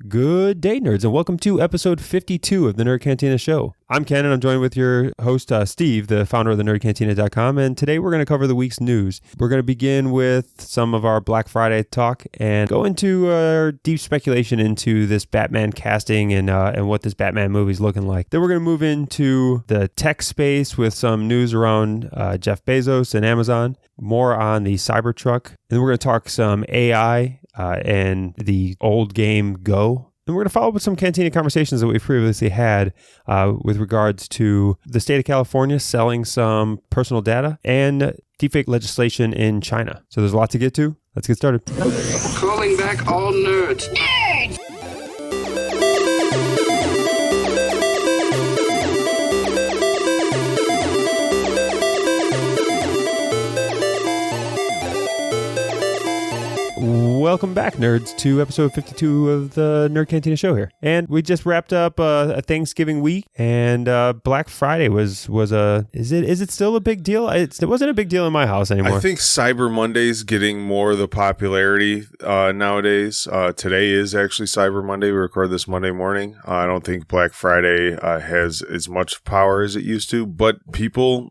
Good day, nerds, and welcome to episode 52 of the Nerd Cantina Show. I'm Ken, and I'm joined with your host, Steve, the founder of the nerdcantina.com, and today we're going to cover the week's news. We're going to begin with some of our Black Friday talk and go into our deep speculation into this Batman casting and what this Batman movie is looking like. Then we're going to move into the tech space with some news around Jeff Bezos and Amazon, more on the Cybertruck, and then we're going to talk some AI and the old game Go. And we're going to follow up with some Cantina conversations that we've previously had with regards to the state of California selling some personal data and deepfake legislation in China. So there's a lot to get to. Let's get started. Calling back all nerds. Nerds! Welcome back, nerds, to episode 52 of the Nerd Cantina Show here. And we just wrapped up a Thanksgiving week, and Black Friday was a... Is it still a big deal? It wasn't a big deal in my house anymore. I think Cyber Monday's getting more of the popularity nowadays. Today is actually Cyber Monday. We record this Monday morning. I don't think Black Friday has as much power as it used to, but people...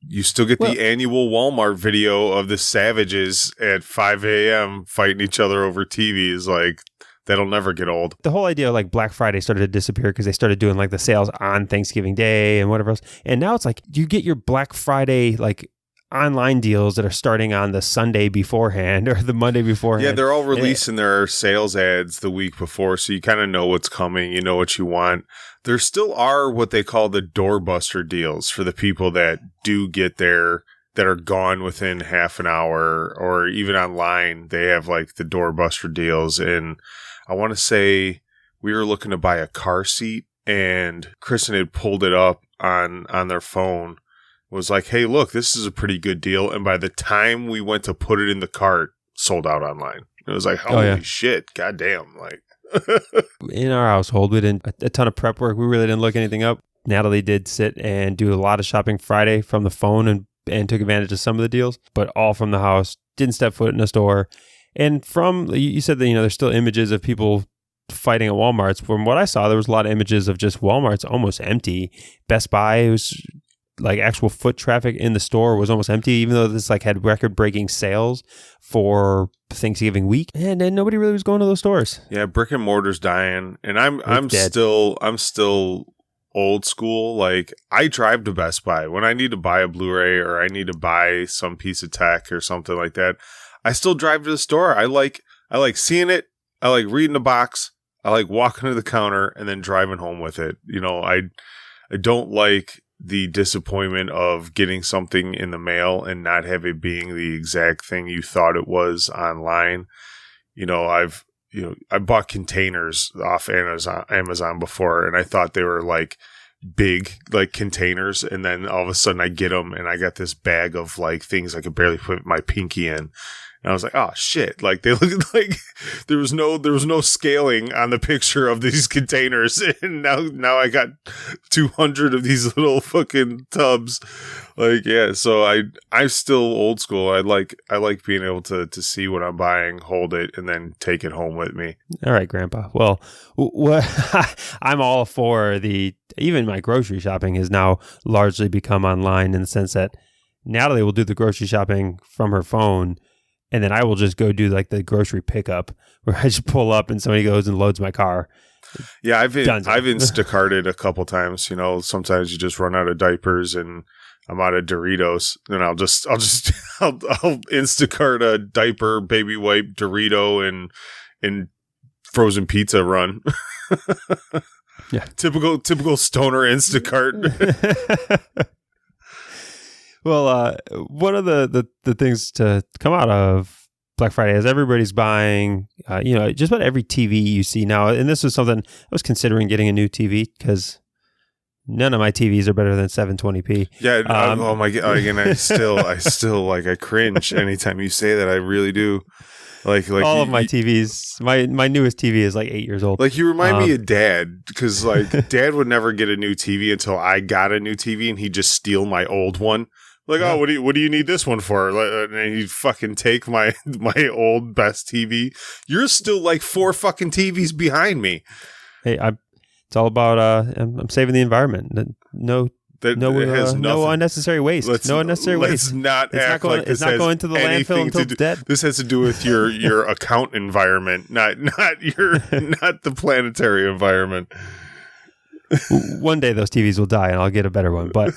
You still get the annual Walmart video of the savages at 5 a.m. fighting each other over TVs. Like, that'll never get old. The whole idea of like Black Friday started to disappear because they started doing like the sales on Thanksgiving Day and whatever else. And now it's like you get your Black Friday like online deals that are starting on the Sunday beforehand or the Monday beforehand. Yeah, they're all releasing their sales ads the week before, so you kind of know what's coming. You know what you want. There still are what they call the doorbuster deals for the people that do get there, that are gone within half an hour, or even online. They have like the doorbuster deals. And I want to say we were looking to buy a car seat, and Kristen had pulled it up on their phone. Was like, hey, look, this is a pretty good deal. And by the time we went to put it in the cart, sold out online. It was like, holy shit, goddamn, like. In our household, we didn't a ton of prep work. We really didn't look anything up. Natalie did sit and do a lot of shopping Friday from the phone and took advantage of some of the deals, but all from the house. Didn't step foot in a store. And from, you said that, there's still images of people fighting at Walmart's. From what I saw, there was a lot of images of just Walmart's almost empty. Best Buy, it was like actual foot traffic in the store was almost empty, even though this like had record-breaking sales for Thanksgiving week, and then nobody really was going to those stores. Yeah, brick and mortar's dying, and I'm still old school. Like, I drive to Best Buy when I need to buy a Blu-ray or I need to buy some piece of tech or something like that. I still drive to the store. I like seeing it. I like reading the box. I like walking to the counter and then driving home with it. I don't like the disappointment of getting something in the mail and not have it being the exact thing you thought it was online. I bought containers off Amazon before, and I thought they were like big like containers, and then all of a sudden I get them and I got this bag of like things I could barely put my pinky in. And I was like, oh shit, like they looked like there was no scaling on the picture of these containers. And now I got 200 of these little fucking tubs. Like, yeah, so I'm still old school. I like being able to see what I'm buying, hold it, and then take it home with me. All right, Grandpa. Well, I'm all for even my grocery shopping has now largely become online, in the sense that Natalie will do the grocery shopping from her phone, and then I will just go do like the grocery pickup, where I just pull up and somebody goes and loads my car. Yeah, I've Instacarted a couple times. Sometimes you just run out of diapers and I'm out of Doritos, and I'll Instacart a diaper, baby wipe, Dorito, and frozen pizza run. Yeah, typical stoner Instacart. Well, one of the things to come out of Black Friday is everybody's buying, just about every TV you see now. And this was something I was considering getting a new TV because none of my TVs are better than 720p. Yeah. Oh my God. Again, I still like, I cringe anytime you say that. I really do. Like all of my TVs, my newest TV is like 8 years old. Like, you remind me of Dad, because like Dad would never get a new TV until I got a new TV, and he'd just steal my old one. Like, oh, what do you need this one for? And you fucking take my old best TV. You're still like 4 fucking TVs behind me. Hey, it's all about I'm saving the environment. No unnecessary waste. No unnecessary waste. Let's not act like this. It's not going to the landfill until it's dead. This has to do with your account environment, not the planetary environment. One day those TVs will die, and I'll get a better one. But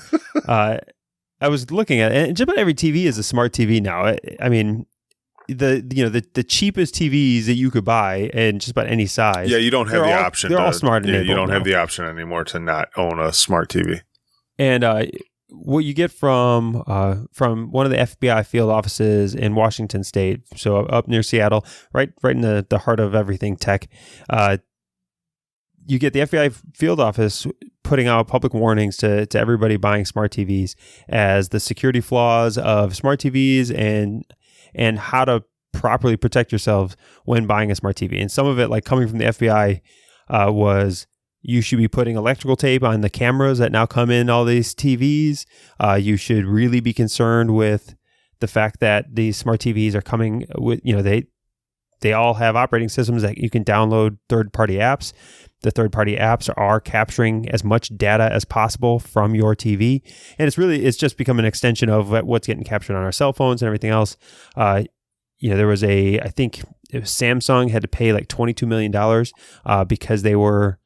I was looking at it, and just about every TV is a smart TV now. I mean, the cheapest TVs that you could buy, and just about any size. Yeah, you don't have the option. They're all smart enabled. You don't have the option anymore to not own a smart TV. And what you get from one of the FBI field offices in Washington State, so up near Seattle, right in the heart of everything tech, you get the FBI field office putting out public warnings to everybody buying smart TVs as the security flaws of smart TVs and how to properly protect yourselves when buying a smart TV. And some of it, like coming from the FBI, was you should be putting electrical tape on the cameras that now come in all these TVs. You should really be concerned with the fact that these smart TVs are coming with, they all have operating systems that you can download third-party apps. The third-party apps are capturing as much data as possible from your TV. And it's just become an extension of what's getting captured on our cell phones and everything else. There was I think it was Samsung had to pay like $22 million because they were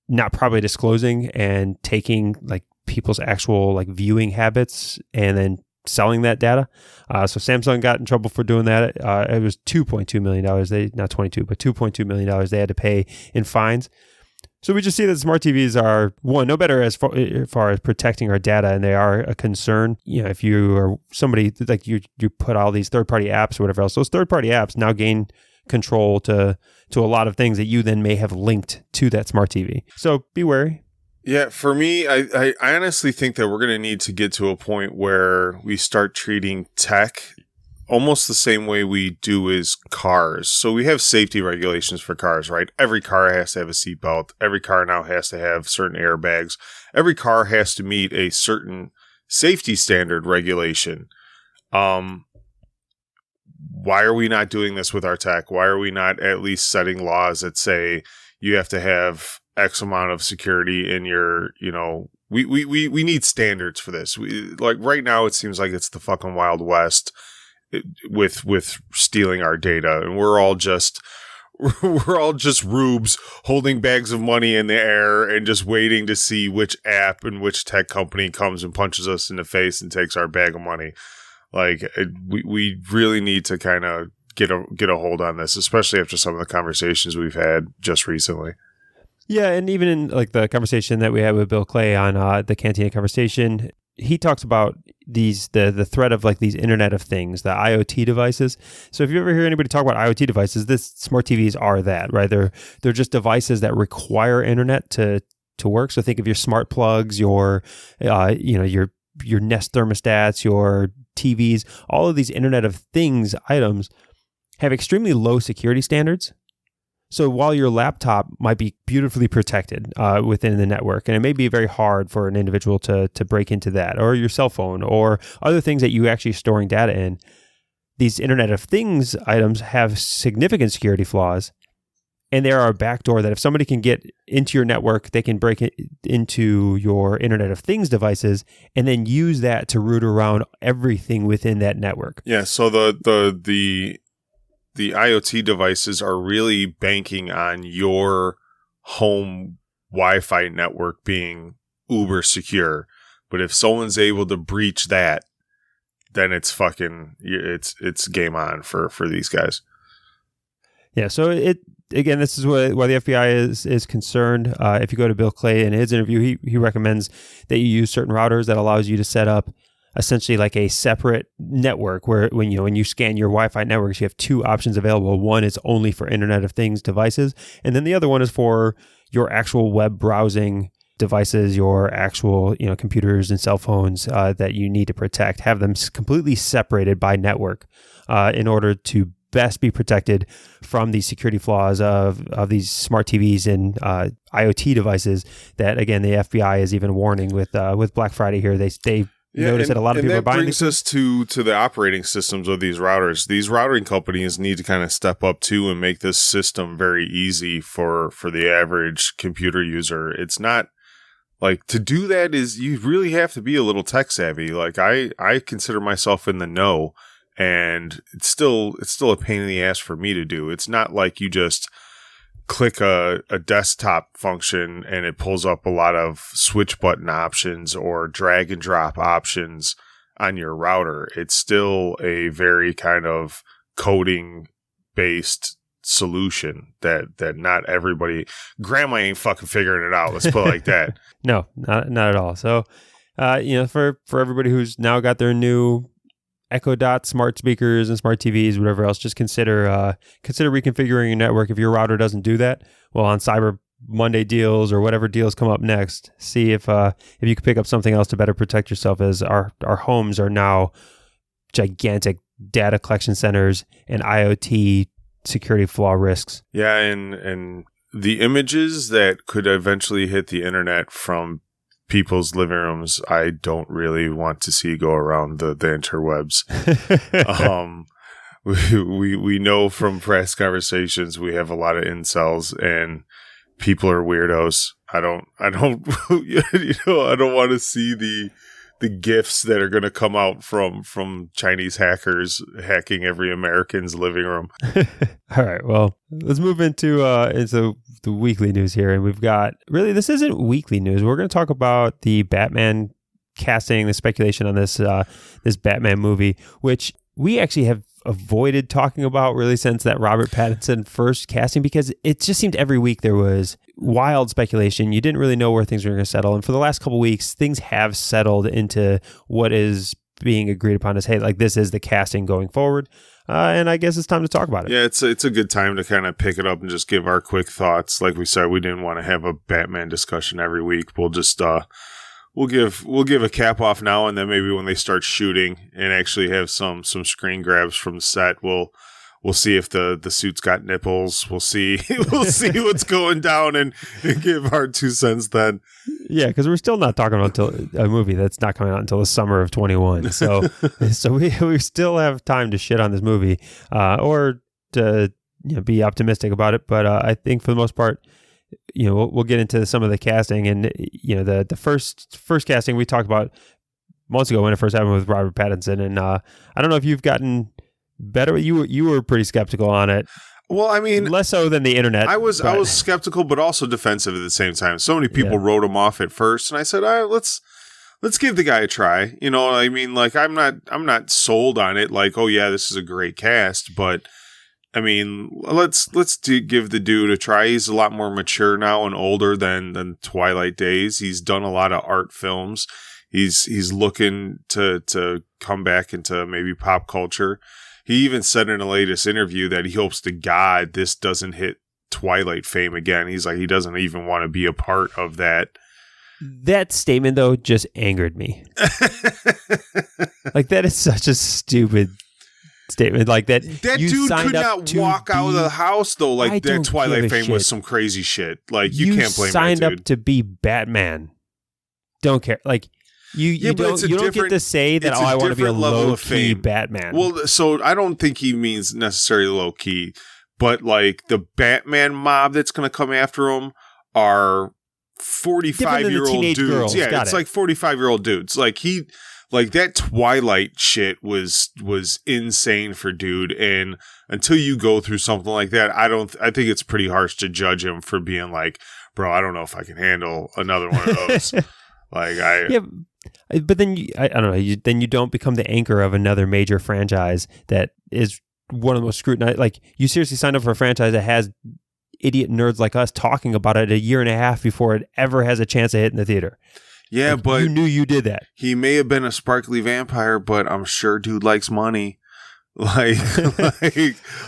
not properly disclosing and taking like people's actual like viewing habits and then selling that data. So Samsung got in trouble for doing that. It was $2.2 million. Not 22, but $2.2 million they had to pay in fines. So we just see that smart TVs are, one, no better as far as protecting our data, and they are a concern. If you are somebody like you put all these third-party apps or whatever else, those third-party apps now gain control to a lot of things that you then may have linked to that smart TV. So be wary. Yeah, for me, I honestly think that we're going to need to get to a point where we start treating tech almost the same way we do as cars. So we have safety regulations for cars, right? Every car has to have a seatbelt. Every car now has to have certain airbags. Every car has to meet a certain safety standard regulation. Why are we not doing this with our tech? Why are we not at least setting laws that say you have to have X amount of security in your, we need standards for this. Like right now, it seems like it's the fucking Wild West with stealing our data, and we're all just rubes holding bags of money in the air and just waiting to see which app and which tech company comes and punches us in the face and takes our bag of money. Like we really need to kind of get a hold on this, especially after some of the conversations we've had just recently. Yeah, and even in like the conversation that we had with Bill Clay on the Cantina Conversation, he talks about the threat of like these Internet of Things, the IoT devices. So if you ever hear anybody talk about IoT devices, this smart TVs are that, right? They're just devices that require internet to work. So think of your smart plugs, your Nest thermostats, your TVs. All of these Internet of Things items have extremely low security standards. So while your laptop might be beautifully protected within the network, and it may be very hard for an individual to break into that, or your cell phone, or other things that you actually storing data in, these Internet of Things items have significant security flaws. And there are a backdoor that if somebody can get into your network, they can break it into your Internet of Things devices and then use that to root around everything within that network. Yeah, so the IoT devices are really banking on your home Wi-Fi network being uber secure. But if someone's able to breach that, then it's game on for these guys. Yeah, so again, this is why the FBI is concerned. If you go to Bill Clay in his interview, he recommends that you use certain routers that allows you to set up essentially like a separate network where when you scan your Wi-Fi networks, you have two options available. One is only for Internet of Things devices, and then the other one is for your actual web browsing devices, your actual computers and cell phones that you need to protect. Have them completely separated by network in order to best be protected from the security flaws of these smart TVs and IoT devices that, again, the FBI is even warning with Black Friday here. They notice that a lot of people are buying. That brings us to the operating systems of these routers. These routing companies need to kind of step up too and make this system very easy for the average computer user. It's not like, to do that is you really have to be a little tech savvy. Like I consider myself in the know, and it's still a pain in the ass for me to do. It's not like you just click a desktop function and it pulls up a lot of switch button options or drag and drop options on your router. It's still a very kind of coding based solution that not everybody, grandma ain't fucking figuring it out. Let's put it like that. No, not at all. So, for everybody who's now got their new Echo Dot smart speakers and smart TVs, whatever else, just consider reconfiguring your network. If your router doesn't do that, well, on Cyber Monday deals or whatever deals come up next, see if you can pick up something else to better protect yourself, as our homes are now gigantic data collection centers and IoT security flaw risks. Yeah, and the images that could eventually hit the internet from people's living rooms, I don't really want to see go around the interwebs. We know from press conversations we have a lot of incels and people are weirdos. I don't I don't want to see the gifts that are going to come out from Chinese hackers hacking every American's living room. All right, well, let's move into the weekly news here, and we've got, really, this isn't weekly news. We're going to talk about the Batman casting, the speculation on this Batman movie, which we actually have avoided talking about really since that Robert Pattinson first casting, because it just seemed every week there was wild speculation. You didn't really know where things were going to settle. And for the last couple of weeks, things have settled into what is being agreed upon as, hey, like, this is the casting going forward. And I guess it's time to talk about it. Yeah, it's a good time to kind of pick it up and just give our quick thoughts. Like we said, we didn't want to have a Batman discussion every week. We'll just we'll give a cap off now, and then maybe when they start shooting and actually have some screen grabs from the set, we'll see if the suit's got nipples. We'll see what's going down and give our 2 cents then. Yeah, because we're still not talking about a movie that's not coming out until the summer of 21. So we still have time to shit on this movie, or to be optimistic about it. But I think for the most part, we'll get into some of the casting, and the first casting we talked about months ago when it first happened with Robert Pattinson, and I don't know if you've gotten better. You were pretty skeptical on it. Well, I mean, less so than the internet. I was skeptical, but also defensive at the same time. So many people wrote him off at first, and I said, all right, let's give the guy a try. I mean, like, I'm not sold on it. Like, oh yeah, this is a great cast, but I mean, let's give the dude a try. He's a lot more mature now and older than Twilight days. He's done a lot of art films. He's looking to come back into maybe pop culture. He even said in a latest interview that he hopes to God this doesn't hit Twilight fame again. He's like, he doesn't even want to be a part of that. That statement, though, just angered me. Like, that is such a stupid statement. Like, that dude could not walk out of the house, though. Like, that Twilight fame was some crazy shit. Like, you can't blame that dude. You signed up to be Batman. Don't care. Like, you don't get to say that, I want to be a low-key Batman. Well, so I don't think he means necessarily low-key, but like the Batman mob that's going to come after him are 45-year-old dudes. Girls. Yeah, it's like 45-year-old dudes. Like that Twilight shit was insane for dude. And until you go through something like that, I think it's pretty harsh to judge him for being like, bro, I don't know if I can handle another one of those. But then I don't know. Then you don't become the anchor of another major franchise that is one of the most scrutinized. Like, you seriously signed up for a franchise that has idiot nerds like us talking about it a year and a half before it ever has a chance to hit in the theater. Yeah, like, but you knew you did that. He may have been a sparkly vampire, but I'm sure dude likes money. Like,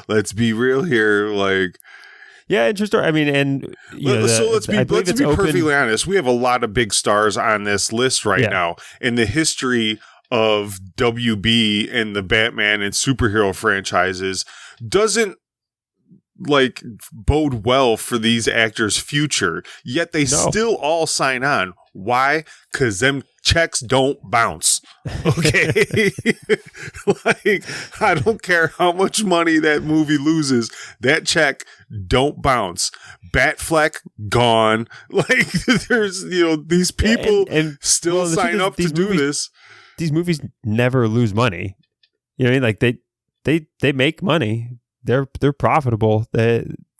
let's be real here. Like, yeah, interesting. I mean, and let's be perfectly honest. We have a lot of big stars on this list now. In the history of WB and the Batman and superhero franchises, doesn't like bode well for these actors' future. Yet they still all sign on. Why? Because them checks don't bounce. Okay. Like, I don't care how much money that movie loses. That check don't bounce. Batfleck gone. Like, there's, these people still sign up to do this. These movies never lose money. You know what I mean? Like they make money. They're profitable.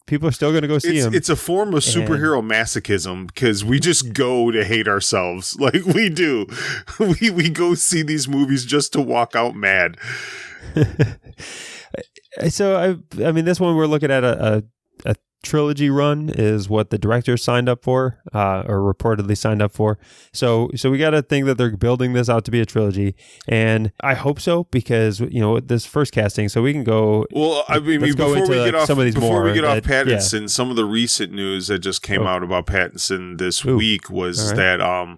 People are still going to go see them. It's a form of superhero masochism because we just go to hate ourselves. Like we do. We go see these movies just to walk out mad. So, I mean, this one we're looking at a trilogy run is what the director signed up for, or reportedly signed up for. So we got to think that they're building this out to be a trilogy, and I hope so because this first casting. So we can go. Well, I mean, before we get off Pattinson, yeah. Some of the recent news that just came out about Pattinson this week was that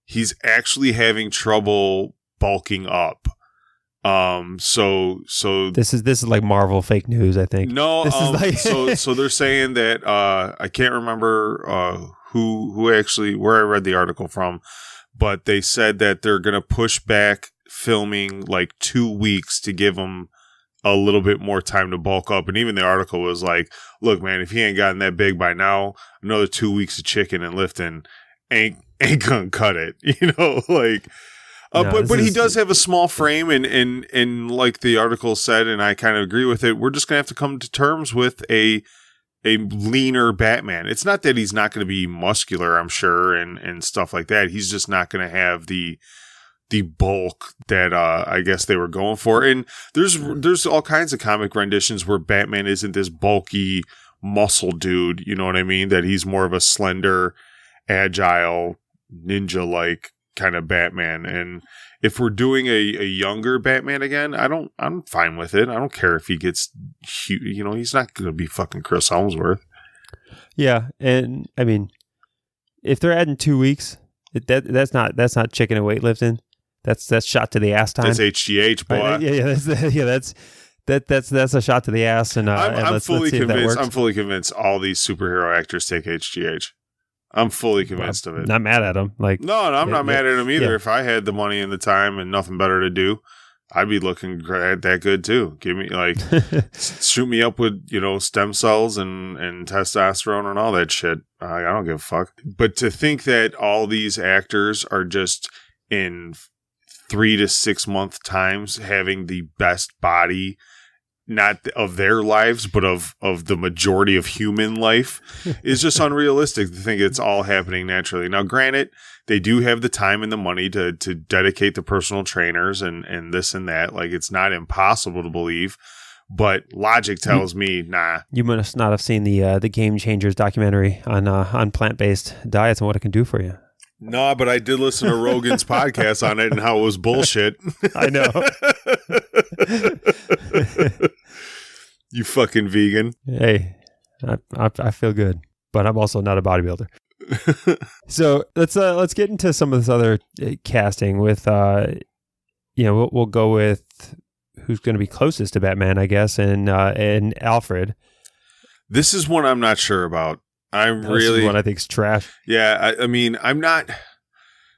he's actually having trouble bulking up. So this is like Marvel fake news, I think. No, this is like so they're saying that I can't remember who actually where I read the article from, but they said that they're gonna push back filming like 2 weeks to give him a little bit more time to bulk up. And even the article was like, "Look, man, if he ain't gotten that big by now, another 2 weeks of chicken and lifting ain't gonna cut it." Like. But he does have a small frame, and like the article said, and I kind of agree with it. We're just gonna have to come to terms with a leaner Batman. It's not that he's not going to be muscular, I'm sure, and stuff like that. He's just not going to have the bulk that I guess they were going for. And there's all kinds of comic renditions where Batman isn't this bulky muscle dude. You know what I mean? That he's more of a slender, agile, ninja-like kind of Batman. And if we're doing a younger Batman again, I'm fine with it. I don't care if he gets he's not going to be fucking Chris Hemsworth. Yeah, and I mean, if they're adding 2 weeks, that's not chicken and weightlifting. That's shot to the ass time. That's HGH, boy. Right? That's a shot to the ass. And I'm fully convinced. I'm fully convinced all these superhero actors take HGH. I'm fully convinced of it. Not mad at him. Like no, I'm not mad at him either. Yeah. If I had the money and the time and nothing better to do, I'd be looking that good too. Give me shoot me up with stem cells and testosterone and all that shit. I don't give a fuck. But to think that all these actors are just in 3 to 6 month times having the best body, not of their lives, but of the majority of human life, is just unrealistic to think it's all happening naturally. Now, granted, they do have the time and the money to dedicate the personal trainers and this and that. Like, it's not impossible to believe, but logic tells me, nah. You must not have seen the Game Changers documentary on plant-based diets and what it can do for you. No, but I did listen to Rogan's podcast on it and how it was bullshit. I know. You fucking vegan. Hey, I feel good, but I'm also not a bodybuilder. So let's get into some of this other casting with we'll go with who's going to be closest to Batman, I guess, and Alfred. This is one I'm not sure about. This is one I think is trash. Yeah, I mean, I'm not.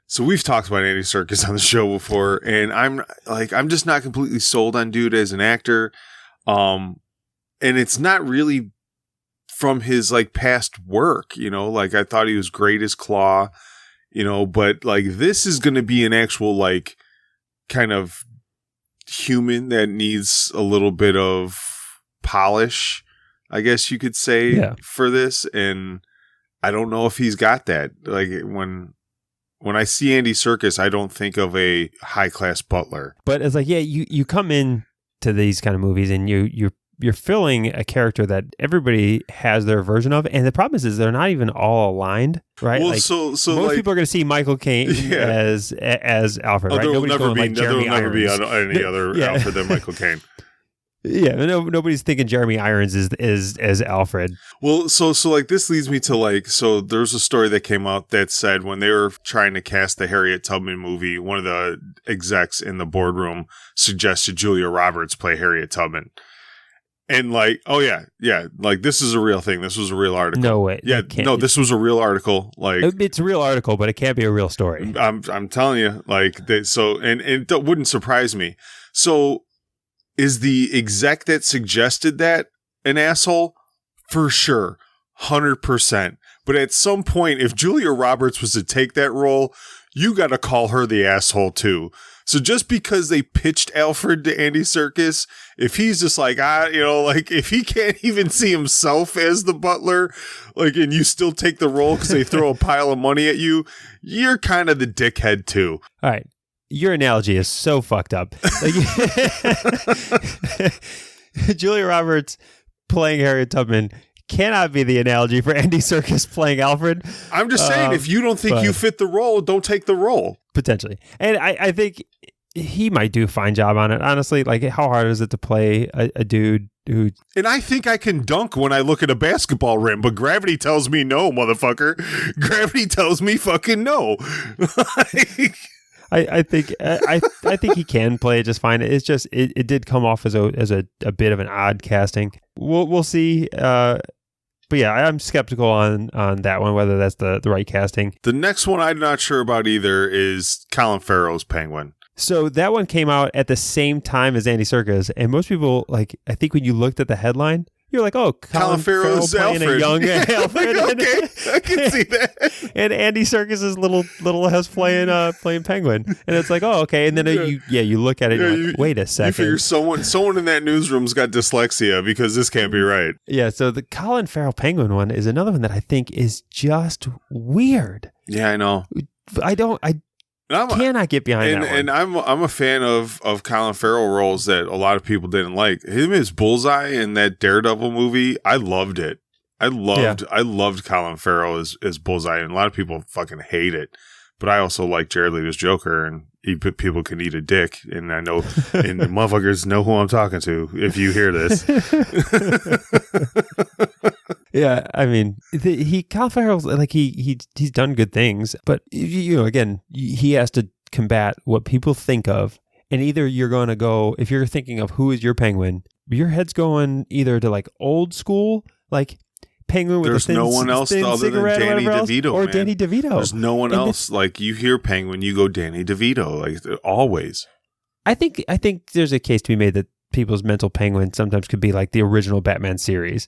So we've talked about Andy Serkis on the show before, and I'm just not completely sold on dude as an actor. And it's not really from his past work, I thought he was great as Claw, but this is going to be an actual kind of human that needs a little bit of polish, I guess you could say, for this. And I don't know if he's got that. When I see Andy Serkis, I don't think of a high class butler. But it's you come in to these kind of movies and you're filling a character that everybody has their version of, and the problem is they're not even all aligned, right? Well, so most people are going to see Michael Caine as Alfred, right? There will Nobody's never be any other Alfred than Michael Caine. Yeah, nobody's thinking Jeremy Irons is as Alfred. Well, so this leads me to so there's a story that came out that said when they were trying to cast the Harriet Tubman movie, one of the execs in the boardroom suggested Julia Roberts play Harriet Tubman. And like, oh yeah, like this is a real thing. This was a real article. No way. Yeah, no, this was a real article. Like it's a real article, but it can't be a real story. I'm telling you, like and it wouldn't surprise me. So is the exec that suggested that an asshole? For sure. 100%. But at some point, if Julia Roberts was to take that role, you got to call her the asshole too. So just because they pitched Alfred to Andy Serkis, if he's just like, like if he can't even see himself as the butler, like, and you still take the role because they throw a pile of money at you, you're kind of the dickhead too. All right. Your analogy is so fucked up. Like, Julia Roberts playing Harriet Tubman cannot be the analogy for Andy Serkis playing Alfred. I'm just saying, if you don't think you fit the role, don't take the role. Potentially. And I think he might do a fine job on it. Honestly, like, how hard is it to play a dude who... And I think I can dunk when I look at a basketball rim, but gravity tells me no, motherfucker. Gravity tells me fucking no. I think he can play it just fine. It's just it did come off as a bit of an odd casting. We'll see. But yeah, I'm skeptical on that one, whether that's the right casting. The next one I'm not sure about either is Colin Farrell's Penguin. So that one came out at the same time as Andy Serkis, and most people, like, I think when you looked at the headline, you're like, oh, Colin Farrell's playing Alfred. A young Alfred. Okay, I can see that. And Andy Serkis is little ass playing Penguin, and it's like, oh, okay. And then you look at it, and you're like, wait a second. You figure someone in that newsroom's got dyslexia because this can't be right. Yeah. So the Colin Farrell Penguin one is another one that I think is just weird. Yeah, I know. I cannot get behind that one. And I'm a fan of Colin Farrell roles that a lot of people didn't like. Him as Bullseye in that Daredevil movie, I loved it. I loved Colin Farrell as Bullseye, and a lot of people fucking hate it. But I also like Jared Leto's Joker, and people can eat a dick, and I know, and the motherfuckers know who I'm talking to if you hear this. Yeah, I mean, Colin Farrell's like he's done good things, but again, he has to combat what people think of, and either you're going to go, if you're thinking of who is your Penguin, your head's going either to like old school, like Penguin with there's no one else other than Danny DeVito, or man. Danny DeVito. There's no one else. Like, you hear Penguin, you go Danny DeVito, like always. I think there's a case to be made that people's mental Penguin sometimes could be like the original Batman series.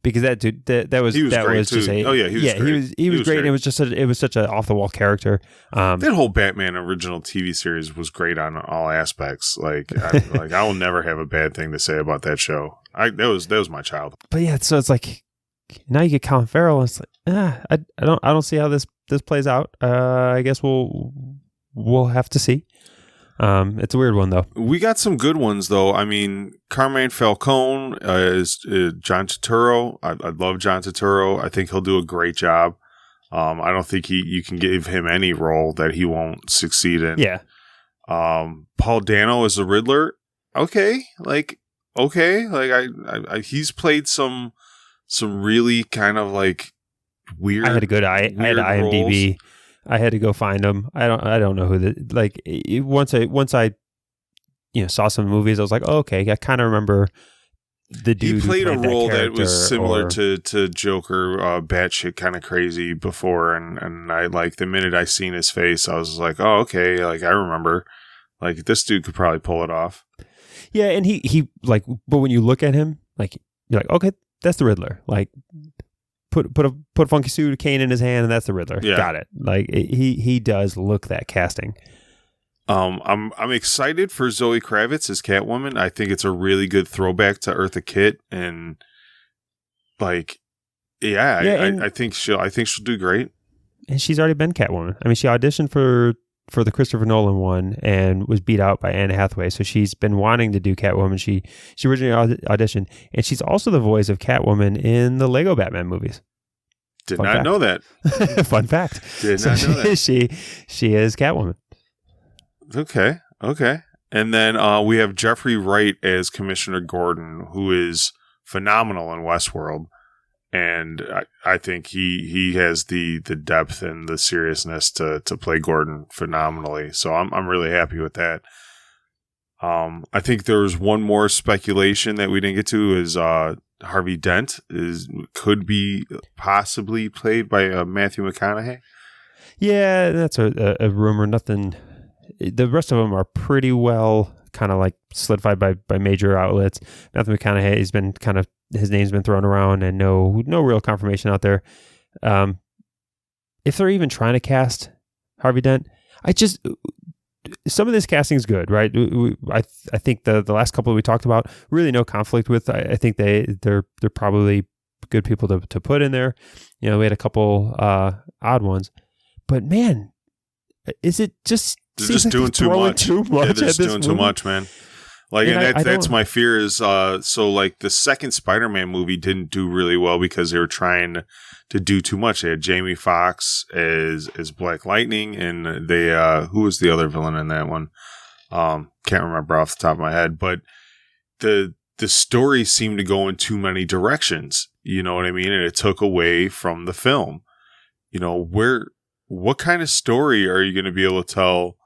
Because that dude, that was just a, oh yeah, he was great. And it was such an off the wall character. That whole Batman original TV series was great on all aspects. Like, I will never have a bad thing to say about that show. That was my childhood. But yeah, so it's like now you get Colin Farrell, and it's like I don't see how this plays out. I guess we'll have to see. It's a weird one, though. We got some good ones, though. I mean, Carmine Falcone is John Turturro. I love John Turturro. I think he'll do a great job. I don't think you can give him any role that he won't succeed in. Yeah. Paul Dano is the Riddler. Okay. He's played some really kind of like weird. I had to go to IMDb. Roles. I had to go find him. I don't know who once I saw some movies, I was like, oh, okay, I kind of remember the dude. He played a role that was similar or, to Joker, batshit kind of crazy before, and I like the minute I seen his face, I was like, oh, okay, like I remember, like this dude could probably pull it off. Yeah, and he like, but when you look at him, like you're like, okay, that's the Riddler, like. Put a funky suit, a cane in his hand, and that's the Riddler. Yeah. Got it. Like he does look that casting. I'm excited for Zoe Kravitz as Catwoman. I think it's a really good throwback to Eartha Kitt, and like, I think she'll do great. And she's already been Catwoman. I mean, she auditioned for the Christopher Nolan one and was beat out by Anne Hathaway. So she's been wanting to do Catwoman. She originally auditioned, and she's also the voice of Catwoman in the Lego Batman movies. Did not know that. Fun fact. Did not know that. She is Catwoman. Okay. And then we have Jeffrey Wright as Commissioner Gordon, who is phenomenal in Westworld. And I think he has the depth and the seriousness to play Gordon phenomenally. So I'm really happy with that. I think there was one more speculation that we didn't get to is Harvey Dent could be possibly played by Matthew McConaughey. Yeah, that's a rumor. Nothing. The rest of them are pretty well kind of like solidified by major outlets. Matthew McConaughey has been his name's been thrown around, and no real confirmation out there. If they're even trying to cast Harvey Dent, some of this casting is good, right? I think the last couple we talked about, really no conflict with. I think they're probably good people to put in there. We had a couple odd ones, but man, is it just they're just doing too much? Yeah, they're just doing too much, man. Like, and that's my fear is so like the second Spider-Man movie didn't do really well because they were trying to do too much. They had Jamie Foxx as Black Lightning, and they who was the other villain in that one? Can't remember off the top of my head, but the story seemed to go in too many directions. You know what I mean? And it took away from the film. What kind of story are you going to be able to tell?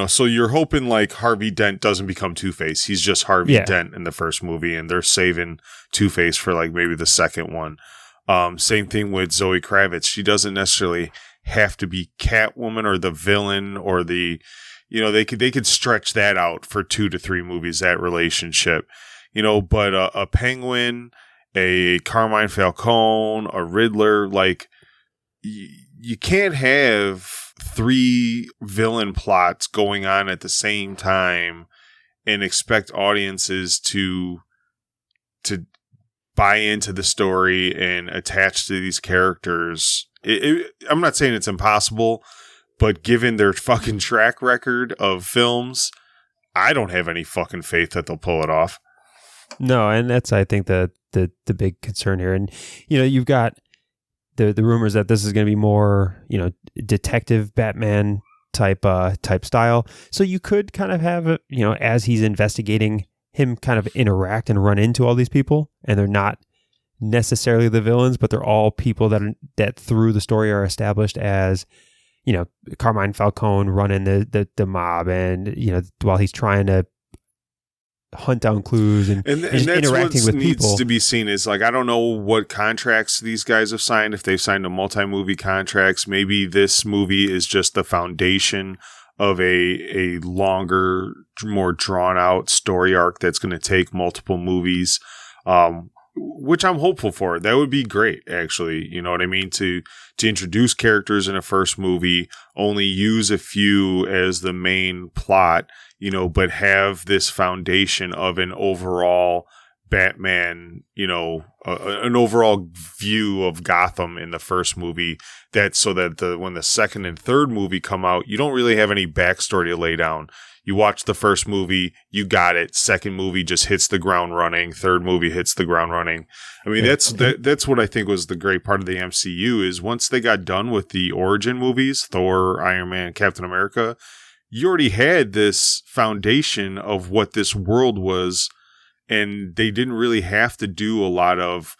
So you're hoping like Harvey Dent doesn't become Two-Face. He's just Harvey Dent in the first movie, and they're saving Two-Face for like maybe the second one. Same thing with Zoe Kravitz. She doesn't necessarily have to be Catwoman or the villain or they could stretch that out for 2 to 3 movies, that relationship, but a Penguin, a Carmine Falcone, a Riddler, like you can't have 3 villain plots going on at the same time and expect audiences to buy into the story and attach to these characters. I'm not saying it's impossible, but given their fucking track record of films, I don't have any fucking faith that they'll pull it off. No, and that's, I think, the big concern here. And, you've got the rumors that this is going to be more, detective Batman type style. So you could kind of have, as he's investigating, him kind of interact and run into all these people, and they're not necessarily the villains, but they're all people that through the story are established as, Carmine Falcone running the mob, and while he's trying to hunt down clues and that's interacting with needs people. To be seen is like, I don't know what contracts these guys have signed. If they've signed a multi-movie contracts, maybe this movie is just the foundation of a longer, more drawn out story arc that's going to take multiple movies, which I'm hopeful for. That would be great, actually. You know what I mean? To introduce characters in a first movie, only use a few as the main plot, but have this foundation of an overall Batman, an overall view of Gotham in the first movie, so that when the second and third movie come out, you don't really have any backstory to lay down. You watch the first movie, you got it. Second movie just hits the ground running. Third movie hits the ground running. I mean, that's what I think was the great part of the MCU is once they got done with the origin movies, Thor, Iron Man, Captain America, you already had this foundation of what this world was, and they didn't really have to do a lot of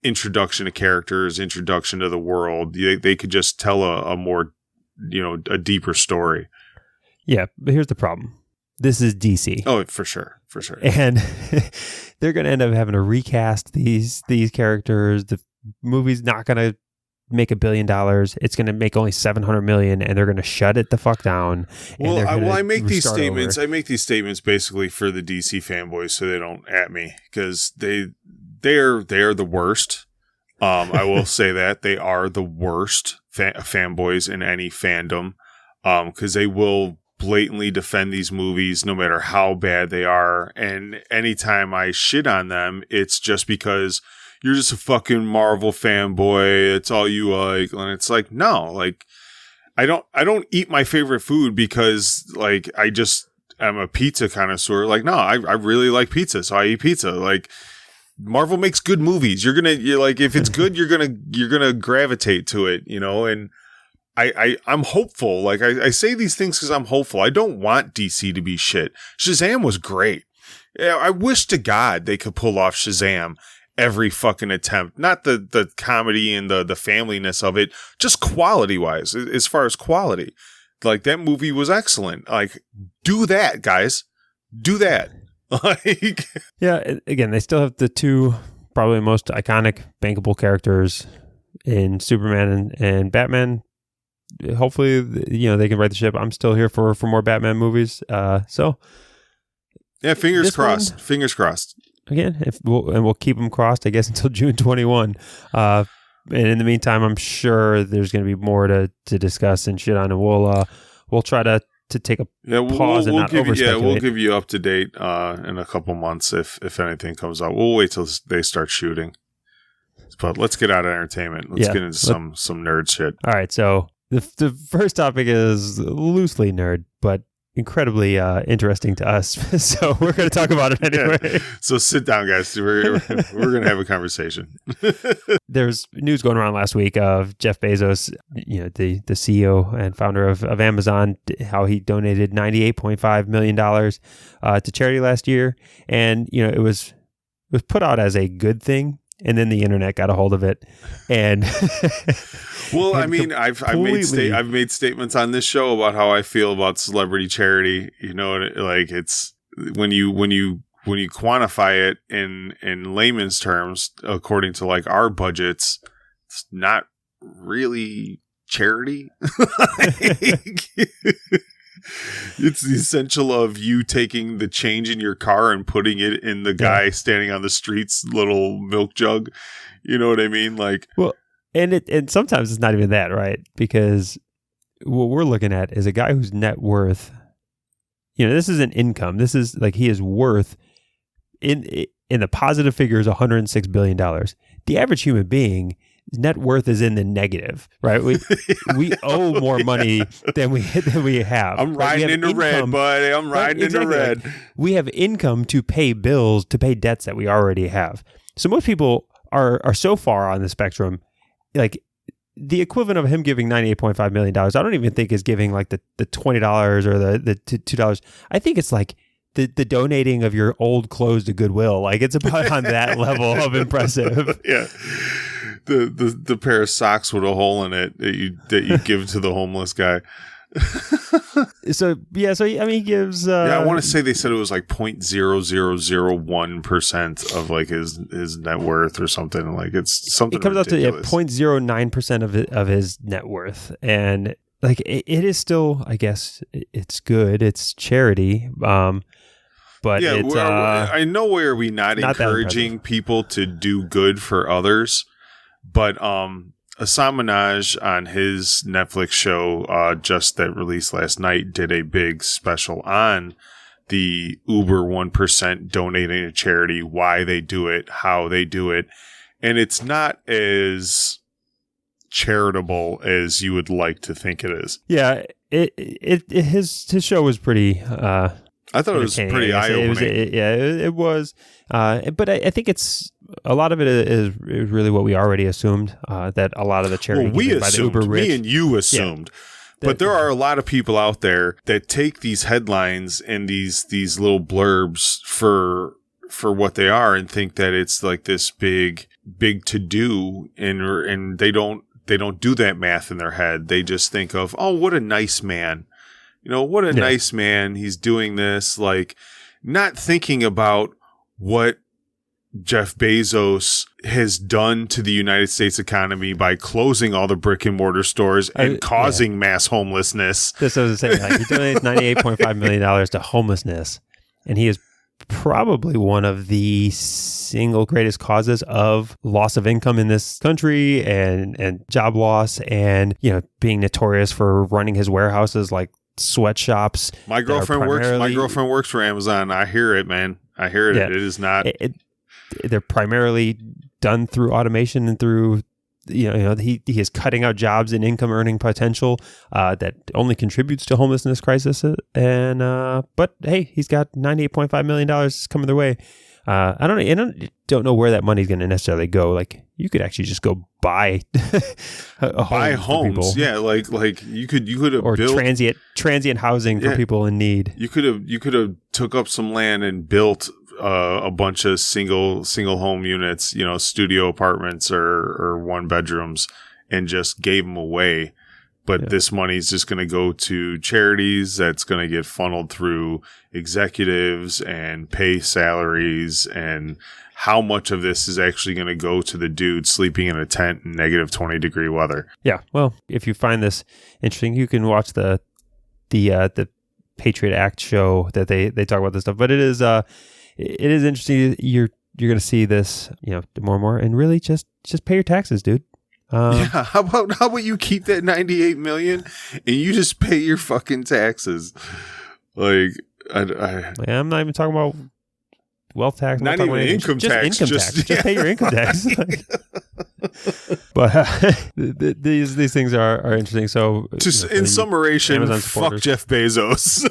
introduction to characters, introduction to the world. They could just tell a more, a deeper story. Yeah, but here's the problem. This is DC. Oh, for sure. And they're going to end up having to recast these characters. The movie's not going to make $1 billion. It's going to make only $700 million, and they're going to shut it the fuck down. Well, I make these statements. I make these statements basically for the DC fanboys, so they don't at me, because they're the worst. I will say that they are the worst fanboys in any fandom, because they will blatantly defend these movies no matter how bad they are. And anytime I shit on them, it's just because you're just a fucking Marvel fanboy. It's all you like. And it's like, no, like I don't eat my favorite food because like I'm a pizza connoisseur. Like, no, I really like pizza, so I eat pizza. Like, Marvel makes good movies. You're like, if it's good, you're gonna gravitate to it, and I'm hopeful. Like, I say these things because I'm hopeful. I don't want DC to be shit. Shazam was great. Yeah, I wish to God they could pull off Shazam every fucking attempt. Not the comedy and the familyness of it, just quality-wise, as far as quality. Like, that movie was excellent. Like, do that, guys. do that. Like, Yeah, again, they still have the two probably most iconic bankable characters in Superman and Batman. Hopefully, they can right the ship. I'm still here for more Batman movies. So yeah, fingers crossed. Fingers crossed. Again, we'll keep them crossed, I guess, until June 21. And in the meantime, I'm sure there's going to be more to discuss and shit on, and we'll try to take a pause and not over-speculate. We'll give you up to date in a couple months if anything comes out. We'll wait till they start shooting. But let's get out of entertainment. Let's get into some nerd shit. All right, so the first topic is loosely nerd, but incredibly interesting to us. So we're going to talk about it anyway. Yeah. So sit down, guys. We're going to have a conversation. There's news going around last week of Jeff Bezos, the CEO and founder of Amazon, how he donated $98.5 million to charity last year. And, it was put out as a good thing. And then the internet got a hold of it, and well, I mean, I've made statements on this show about how I feel about celebrity charity. Like it's when you quantify it in layman's terms, according to like our budgets, it's not really charity. It's the essential of you taking the change in your car and putting it in the guy standing on the street's little milk jug. You know what I mean? Like, well, and sometimes it's not even that, right? Because what we're looking at is a guy whose net worth, this is an income. This is like he is worth in the positive figure is $106 billion. The average human being net worth is in the negative, right? We owe more money than we have. I'm riding in the red, buddy. I'm riding in the red. We have income to pay bills, to pay debts that we already have. So most people are so far on the spectrum, like the equivalent of him giving $98.5 million. I don't even think is giving like the $20 or the $2. I think it's like the donating of your old clothes to Goodwill. Like it's about on that level of impressive. Yeah. The pair of socks with a hole in it that you give to the homeless guy. So I mean, he gives. I want to say they said it was like 0.0001% of like his net worth or something. Like it's something. It comes ridiculous. out to 0.09% of his net worth, and like it is still, I guess, it's good. It's charity. But yeah, it's, in no way are we not encouraging people to do good for others. But Hassan Minhaj on his Netflix show just that released last night did a big special on the Uber 1% donating to charity, why they do it, how they do it. And it's not as charitable as you would like to think it is. Yeah, his show was pretty I thought it was pretty eye-opening. It was. But I think it's a lot of it is really what we already assumed, that a lot of the charity by the uber rich. Me and you assumed. Yeah. But there are a lot of people out there that take these headlines and these little blurbs for what they are and think that it's like this big to do, and they don't do that math in their head. They just think of, oh, what a nice man. What a nice man. He's doing this, like not thinking about what Jeff Bezos has done to the United States economy by closing all the brick and mortar stores and causing mass homelessness. That's what I was saying. Like, he donates $98.5 million to homelessness, and he is probably one of the single greatest causes of loss of income in this country and job loss, and being notorious for running his warehouses like sweatshops. My girlfriend works for Amazon. I hear it, man. I hear it. Yeah. It is not. They're primarily done through automation and through he is cutting out jobs and income earning potential that only contributes to homelessness crisis. And but hey, he's got $98.5 million coming their way. I don't know where that money's going to necessarily go. Like you could actually just go buy homes. Yeah, like you could have or built transient housing for people in need. You could have took up some land and built a bunch of single home units, studio apartments or one bedrooms, and just gave them away. But this money is just going to go to charities. That's going to get funneled through executives and pay salaries. And how much of this is actually going to go to the dude sleeping in a tent in negative 20-degree weather? Yeah. Well, if you find this interesting, you can watch the Patriot Act show that they talk about this stuff. But it is interesting. You're going to see this, more and more, and really just pay your taxes, dude. How about you keep that $98 million and you just pay your fucking taxes? Like, I'm not even talking about wealth tax. Not even income tax. Just pay your income tax. But these things are interesting. So, in summation, fuck Jeff Bezos.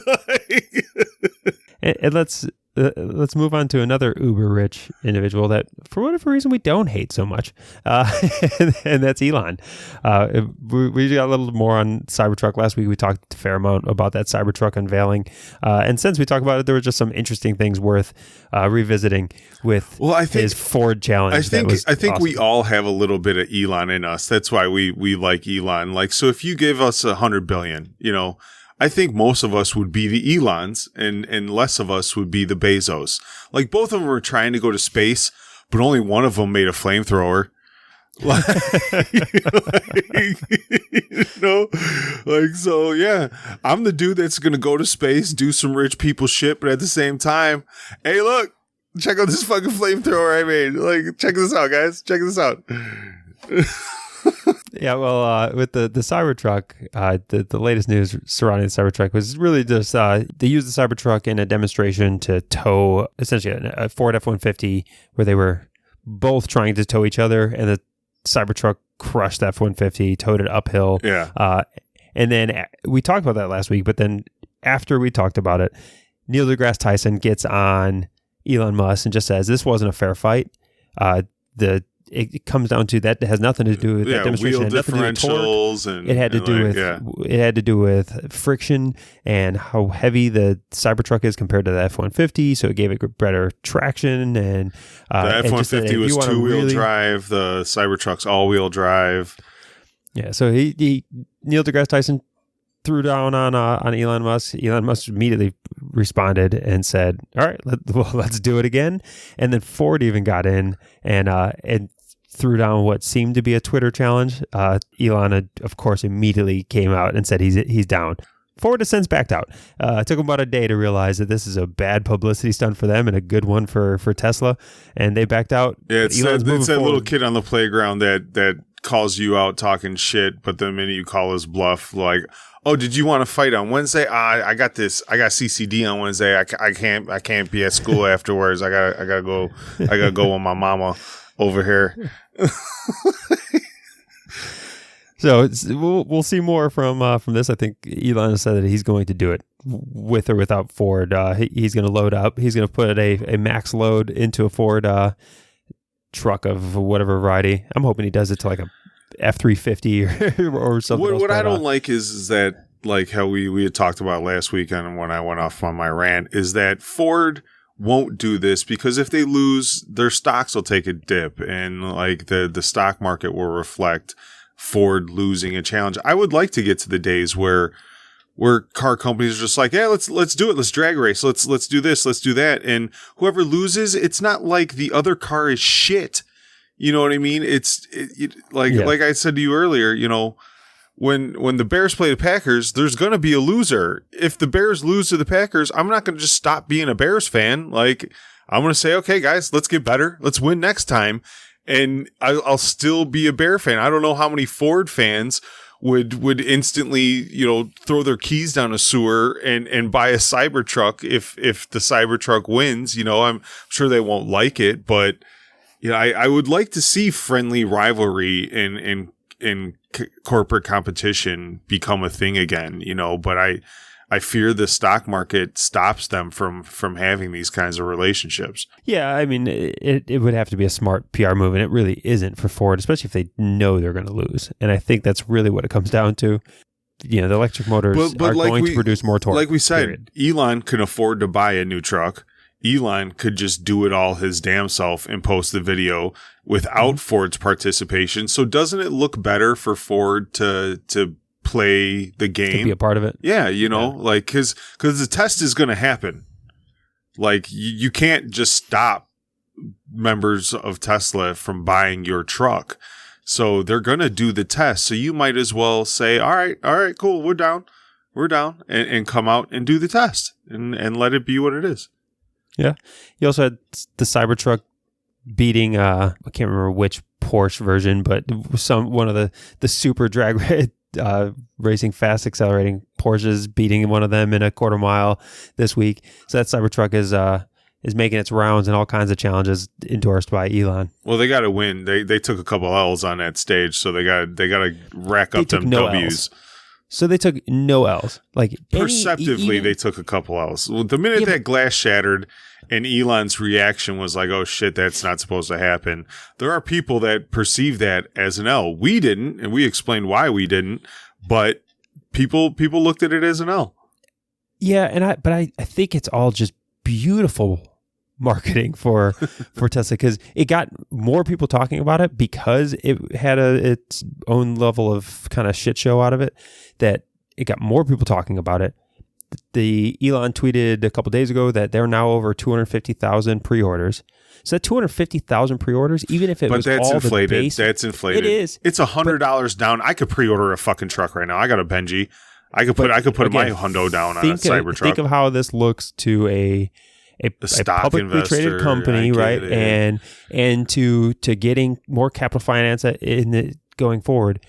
and let's move on to another uber rich individual that, for whatever reason, we don't hate so much, and that's Elon. We got a little more on Cybertruck last week. We talked a fair amount about that Cybertruck unveiling, and since we talked about it, there were just some interesting things worth revisiting with his Ford challenge. I think awesome. We all have a little bit of Elon in us. That's why we like Elon. Like, so if you give us $100 billion, I think most of us would be the Elons and less of us would be the Bezos. Like, both of them were trying to go to space, but only one of them made a flamethrower. So yeah, I'm the dude that's going to go to space, do some rich people shit, but at the same time, hey, look, check out this fucking flamethrower I made. Like, check this out, guys. Check this out. Yeah, well, with the Cybertruck, the latest news surrounding the Cybertruck was really just they used the Cybertruck in a demonstration to tow essentially a Ford F-150, where they were both trying to tow each other, and the Cybertruck crushed that F-150, towed it uphill. Yeah. And then we talked about that last week, but then after we talked about it, Neil deGrasse Tyson gets on Elon Musk and just says, this wasn't a fair fight. It comes down to that has nothing to do with that demonstration. Wheel differentials, and it had to do with friction and how heavy the Cybertruck is compared to the F-150. So it gave it better traction, and the F-150 was two-wheel drive. The Cybertruck's all-wheel drive. Yeah. So Neil deGrasse Tyson threw down on Elon Musk. Elon Musk immediately responded and said, "All right, let's do it again." And then Ford even got in and threw down what seemed to be a Twitter challenge. Elon, of course, immediately came out and said he's down. Ford has since backed out. It took them about a day to realize that this is a bad publicity stunt for them and a good one for Tesla, and they backed out. Yeah, it's that little kid on the playground that calls you out talking shit, but the minute you call his bluff, like, oh, did you want to fight on Wednesday? I got CCD on Wednesday. I can't be at school afterwards. I gotta go with my mama over here. So we'll see more from this. I think Elon has said that he's going to do it with or without Ford. He's going to load up. He's going to put a max load into a Ford truck of whatever variety. I'm hoping he does it to like a F-350 or something. What I don't like is that, like how we had talked about last week, and when I went off on my rant, is that Ford won't do this because if they lose, their stocks will take a dip, and like the stock market will reflect Ford losing a challenge. I would like to get to the days where car companies are just like, yeah, let's do it. Let's drag race. Let's do this. Let's do that. And whoever loses, it's not like the other car is shit. You know what I mean? Like I said to you earlier, when the Bears play the Packers, there's going to be a loser. If the Bears lose to the Packers, I'm not going to just stop being a Bears fan. Like, I'm going to say, okay, guys, let's get better. Let's win next time. And I'll still be a Bear fan. I don't know how many Ford fans would instantly, throw their keys down a sewer and buy a Cybertruck if the Cybertruck wins. I'm sure they won't like it, but I would like to see friendly rivalry in corporate competition become a thing again. But I fear the stock market stops them from having these kinds of relationships. Yeah, I mean, it would have to be a smart PR move, and it really isn't for Ford, especially if they know they're going to lose. And I think that's really what it comes down to. The electric motors are going to produce more torque. Like we said, Elon can afford to buy a new truck. Elon could just do it all his damn self and post the video without Ford's participation. So doesn't it look better for Ford to play the game. To be a part of it. Yeah, like, because the test is going to happen. Like, you can't just stop members of Tesla from buying your truck. So they're going to do the test. So you might as well say, all right, cool, we're down, and come out and do the test and let it be what it is. Yeah. You also had the Cybertruck beating, I can't remember which Porsche version, but one of the super drag racing fast accelerating Porsches beating one of them in a quarter mile this week. So that Cybertruck is making its rounds in all kinds of challenges endorsed by Elon. Well, they got to win. They took a couple L's on that stage, so they got to rack up them W's. So they took no L's. Like perceptively, they took a couple L's. Well, the minute that glass shattered, and Elon's reaction was like, "Oh shit, that's not supposed to happen." There are people that perceive that as an L. We didn't, and we explained why we didn't. But people looked at it as an L. Yeah, but I think it's all just beautiful marketing for Tesla, because it got more people talking about it because it had its own level of kind of shit show out of it, that it got more people talking about it. The Elon tweeted a couple days ago that they're now over 250,000 pre-orders. So that 250,000 pre-orders, even if it was all inflated. The base, that's inflated. It is. It's $100 down. I could pre-order a fucking truck right now. I got a Benji. I could put my hundo down on a Cybertruck. Think of how this looks to a publicly traded company, right? And to getting more capital finance going forward.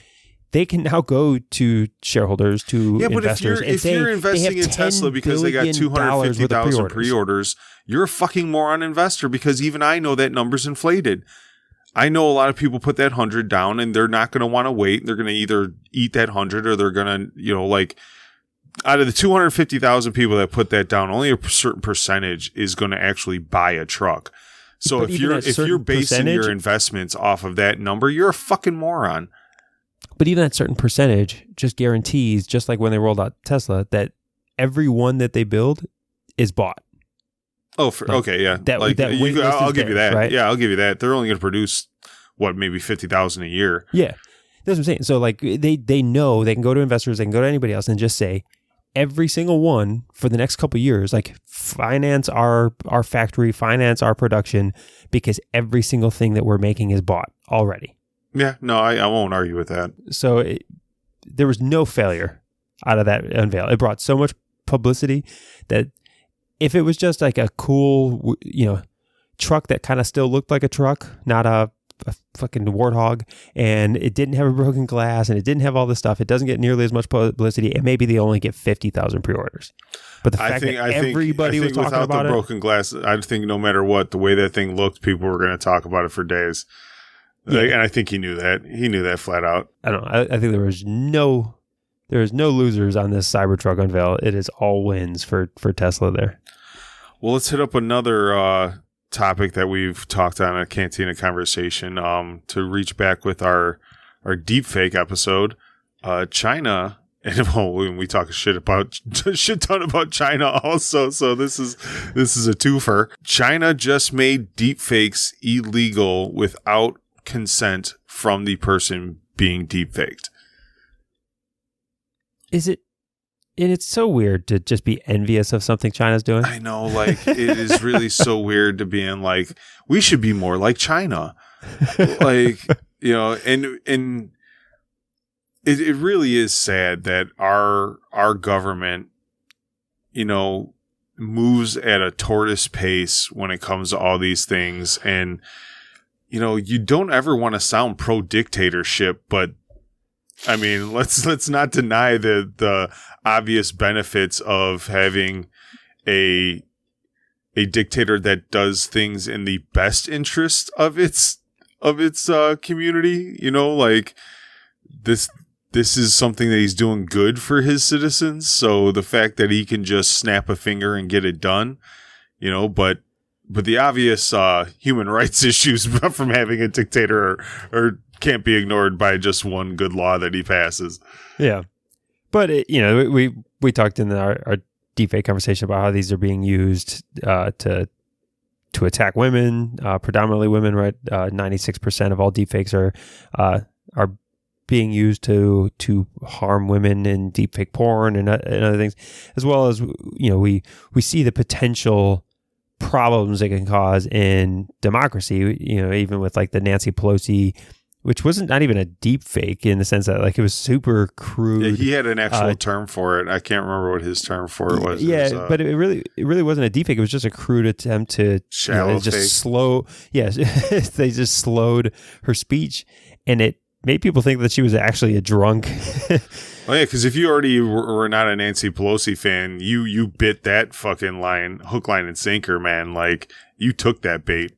They can now go to shareholders, to investors, if you're investing in Tesla because they got 250,000 pre-orders, you're a fucking moron investor, because even I know that number's inflated. I know a lot of people put that 100 down and they're not going to want to wait. They're going to either eat that 100 or they're going to, like, out of the 250,000 people that put that down, only a certain percentage is going to actually buy a truck. So if you're basing your investments off of that number, you're a fucking moron. But even that certain percentage just guarantees, just like when they rolled out Tesla, that every one that they build is bought. Oh, okay, yeah. I'll give you that. Right? Yeah, I'll give you that. They're only going to produce, maybe 50,000 a year. Yeah, that's what I'm saying. So like they know they can go to investors, they can go to anybody else and just say, every single one for the next couple of years, like, finance our factory, finance our production, because every single thing that we're making is bought already. Yeah, no, I won't argue with that. So there was no failure out of that unveil. It brought so much publicity that if it was just like a cool, truck that kind of still looked like a truck, not a fucking warthog, and it didn't have a broken glass and it didn't have all this stuff, it doesn't get nearly as much publicity, and maybe they only get 50,000 pre-orders. But the fact that everybody was talking about the broken glass, I think no matter what, the way that thing looked, people were going to talk about it for days. Yeah. And I think he knew that. He knew that flat out. I don't know. I think there was no losers on this Cybertruck unveil. It is all wins for Tesla there. Well, let's hit up another topic that we've talked on a Cantina Conversation to reach back with our deepfake episode. China, and we talk a shit ton about China also, so this is a twofer. China just made deepfakes illegal without consent from the person being deepfaked. Is it? And it's so weird to just be envious of something China's doing. I know, like, it is really so weird to be in, like, we should be more like China. Like, and it really is sad that our government, moves at a tortoise pace when it comes to all these things. And, you don't ever want to sound pro-dictatorship, but I mean, let's not deny the obvious benefits of having a dictator that does things in the best interest of its community. Like this is something that he's doing good for his citizens. So the fact that he can just snap a finger and get it done, but the obvious human rights issues from having a dictator are can't be ignored by just one good law that he passes. Yeah. But, we talked in our deepfake conversation about how these are being used to attack women, predominantly women, right? 96% of all deepfakes are being used to harm women in deepfake porn and other things, as well as we see the potential problems it can cause in democracy. Even with like the Nancy Pelosi, which wasn't not even a deep fake in the sense that like it was super crude. Yeah, he had an actual term for it. I can't remember what his term for it was. Yeah, it was, but it really wasn't a deep fake. It was just a crude attempt to shallow just fake. slow. Yes, they just slowed her speech, and it made people think that she was actually a drunk. Oh yeah, because if you already were not a Nancy Pelosi fan, you bit that fucking line, hook, line, and sinker, man. Like you took that bait.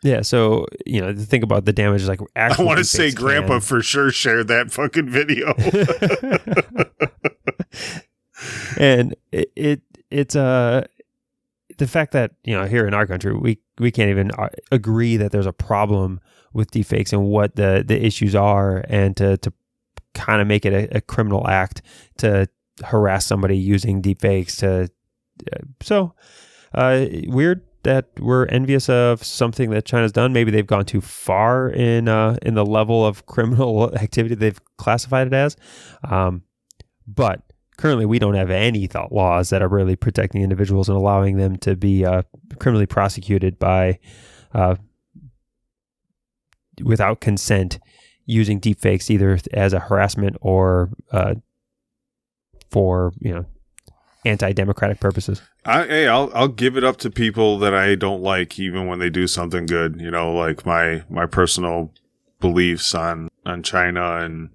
Yeah, so to think about the damage, like I want to say, Grandpa for sure shared that fucking video. And it's the fact that here in our country we can't even agree that there's a problem with deepfakes and what the issues are, and to kind of make it a criminal act to harass somebody using deepfakes. Weird that we're envious of something that China's done. Maybe they've gone too far in the level of criminal activity they've classified it as. But currently, we don't have any laws that are really protecting individuals and allowing them to be criminally prosecuted by without consent using deepfakes, either as a harassment or for anti-democratic purposes. I'll give it up to people that I don't like, even when they do something good. Like my personal beliefs on China and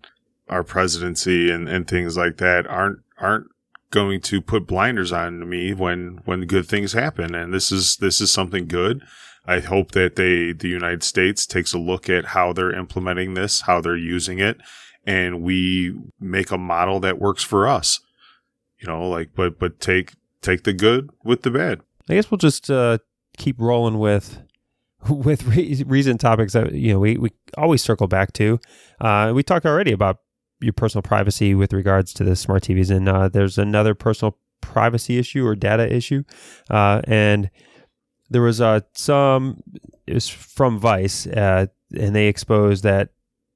our presidency and things like that aren't going to put blinders on me when good things happen. And this is something good. I hope that the United States takes a look at how they're implementing this, how they're using it, and we make a model that works for us. But take the good with the bad. I guess we'll just keep rolling with recent topics that we always circle back to. We talked already about your personal privacy with regards to the smart TVs, and there's another personal privacy issue or data issue, and there was it was from Vice, and they exposed that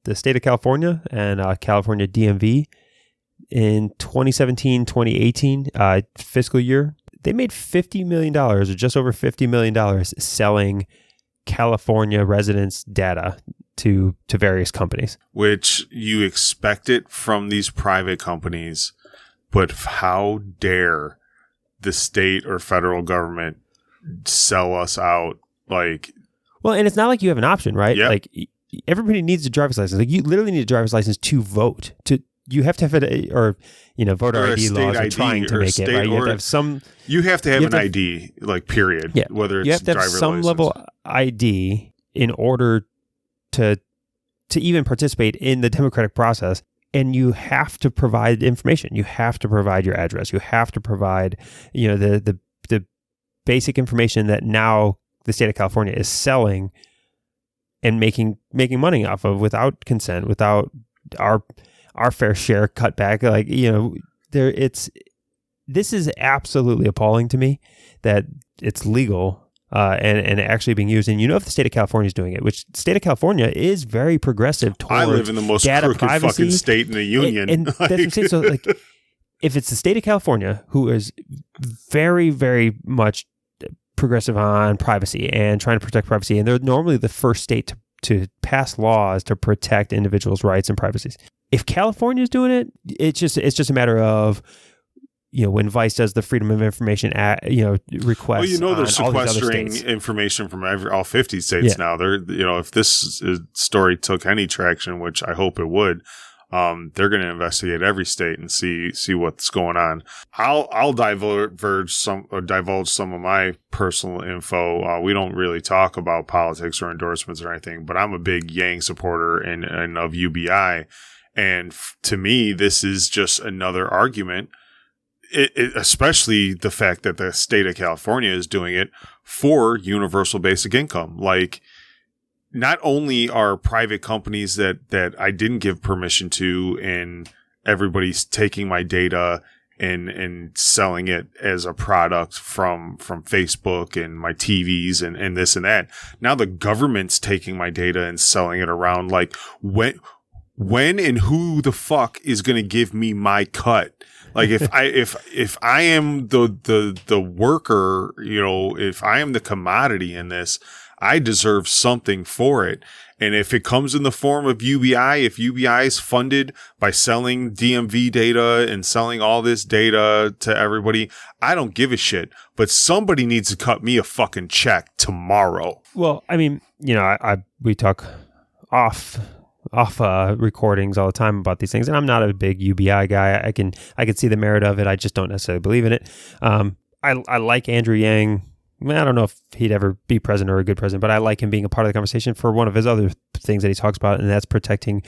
the state of California and California DMV in 2017-2018 fiscal year, they made $50 million, or just over $50 million, selling California residents' data to various companies. Which you expect it from these private companies, but how dare the state or federal government sell us out? Like, well, and it's not like you have an option, right? Yep. Like everybody needs a driver's license. Like you literally need a driver's license to vote. You have to have it, or voter or ID laws are trying to make it, right? You have to have some. You have to have an ID, like period. Yeah. Whether it's you have to have some license. level ID in order to even participate in the democratic process. And you have to provide information. You have to provide your address. You have to provide, the basic information that now the state of California is selling and making money off of without consent, without our fair share cut back. Like, this is absolutely appalling to me that it's legal and actually being used. And if the state of California is doing it, which the state of California is very progressive towards I live in the most crooked privacy, fucking state in the union. And that's what I'm saying. So, like, if it's the state of California, who is very, very much progressive on privacy and trying to protect privacy, and they're normally the first state to pass laws to protect individuals' rights and privacies. If California is doing it, it's just a matter of when Vice does the Freedom of Information request. Well, they're sequestering states. information from all 50 states now. They're if this story took any traction, which I hope it would, they're going to investigate every state and see what's going on. I'll divulge some of my personal info. We don't really talk about politics or endorsements or anything, but I'm a big Yang supporter and of UBI. And to me, this is just another argument, especially the fact that the state of California is doing it for universal basic income. Like, not only are private companies that I didn't give permission to, and everybody's taking my data and selling it as a product from Facebook and my TVs and this and that. Now the government's taking my data and selling it around. Like, when and who the fuck is going to give me my cut? Like if I am the worker, if I am the commodity in this, I deserve something for it. And if it comes in the form of UBI, if UBI is funded by selling DMV data and selling all this data to everybody, I don't give a shit. But somebody needs to cut me a fucking check tomorrow. Well, I mean, we talk off recordings all the time about these things, and I'm not a big UBI guy. I can see the merit of it. I just don't necessarily believe in it. I like Andrew Yang. I don't know if he'd ever be president or a good president, but I like him being a part of the conversation for one of his other things that he talks about, and that's protecting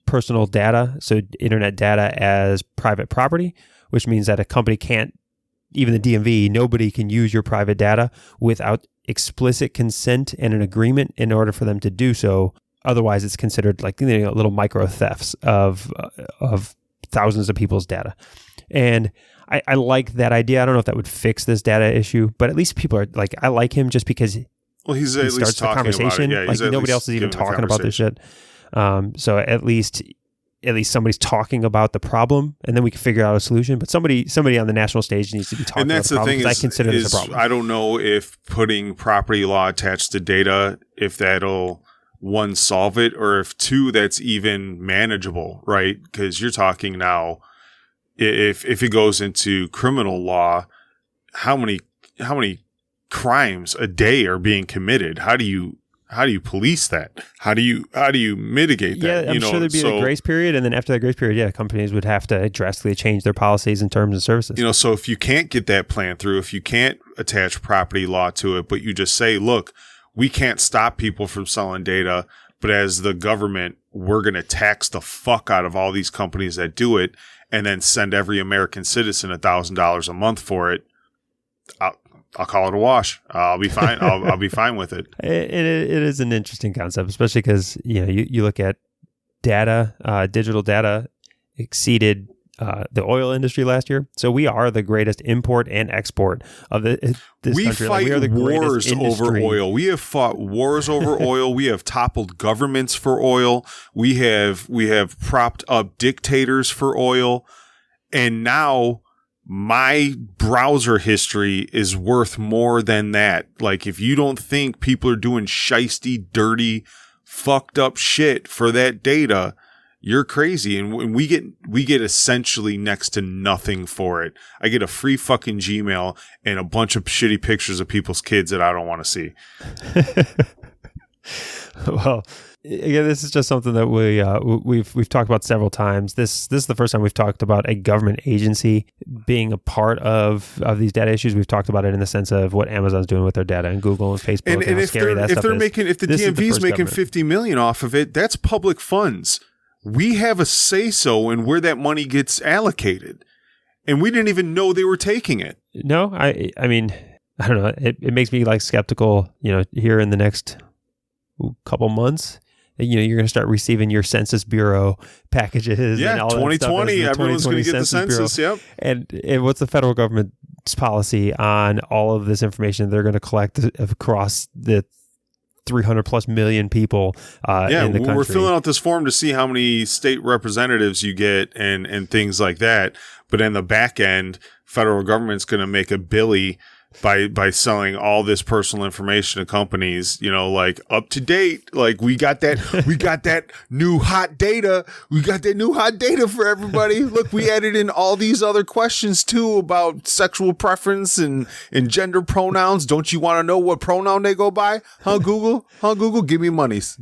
personal data, so internet data as private property, which means that a company can't, even the DMV, nobody can use your private data without explicit consent and an agreement in order for them to do so. Otherwise, it's considered like little micro thefts of thousands of people's data. And I like that idea. I don't know if that would fix this data issue, but at least people are like, I like him just because he starts the conversation. Yeah, like nobody else is even talking about this shit. So at least somebody's talking about the problem, and then we can figure out a solution. But somebody on the national stage needs to be talking about the problem. And that's the thing, I consider this a problem. I don't know if putting property law attached to data, if that'll, one, solve it, or if two, that's even manageable, right? Because you're talking now, if it goes into criminal law, how many crimes a day are being committed? How do you police that? How do you mitigate that? Yeah, I'm sure there'd be a grace period, and then after that grace period, companies would have to drastically change their policies and terms and services. So if you can't get that plan through, if you can't attach property law to it, but you just say, look, we can't stop people from selling data, but as the government, we're going to tax the fuck out of all these companies that do it, and then send every American citizen $1,000 a month for it. I'll call it a wash. I'll be fine. I'll be fine with it. It is an interesting concept, especially because you look at data, digital data exceeded the oil industry last year. So we are the greatest import and export of this country. Fight we are the wars over oil. We have fought wars over oil. We have toppled governments for oil. We have propped up dictators for oil. And now my browser history is worth more than that. Like, if you don't think people are doing shisty, dirty, fucked up shit for that data, you're crazy. And we get essentially next to nothing for it. I get a free fucking Gmail and a bunch of shitty pictures of people's kids that I don't want to see. Well, again, this is just something that we've talked about several times. This is the first time we've talked about a government agency being a part of these data issues. We've talked about it in the sense of what Amazon's doing with their data and Google and Facebook and how scary that stuff is. If the DMV is making $50 million off of it, that's public funds. We have a say-so in where that money gets allocated, and we didn't even know they were taking it. No, I mean, I don't know. It makes me skeptical. Here in the next couple months, you're going to start receiving your Census Bureau packages. Yeah, and all 2020, everyone's going to get the census. Bureau. Yep. And what's the federal government's policy on all of this information they're going to collect across the 300 plus million people in the country? We're filling out this form to see how many state representatives you get and things like that. But in the back end, federal government's going to make a billy by selling all this personal information to companies, like up to date. Like we got that new hot data. We got that new hot data for everybody. Look, we added in all these other questions too about sexual preference and gender pronouns. Don't you want to know what pronoun they go by? Huh, Google? Give me monies.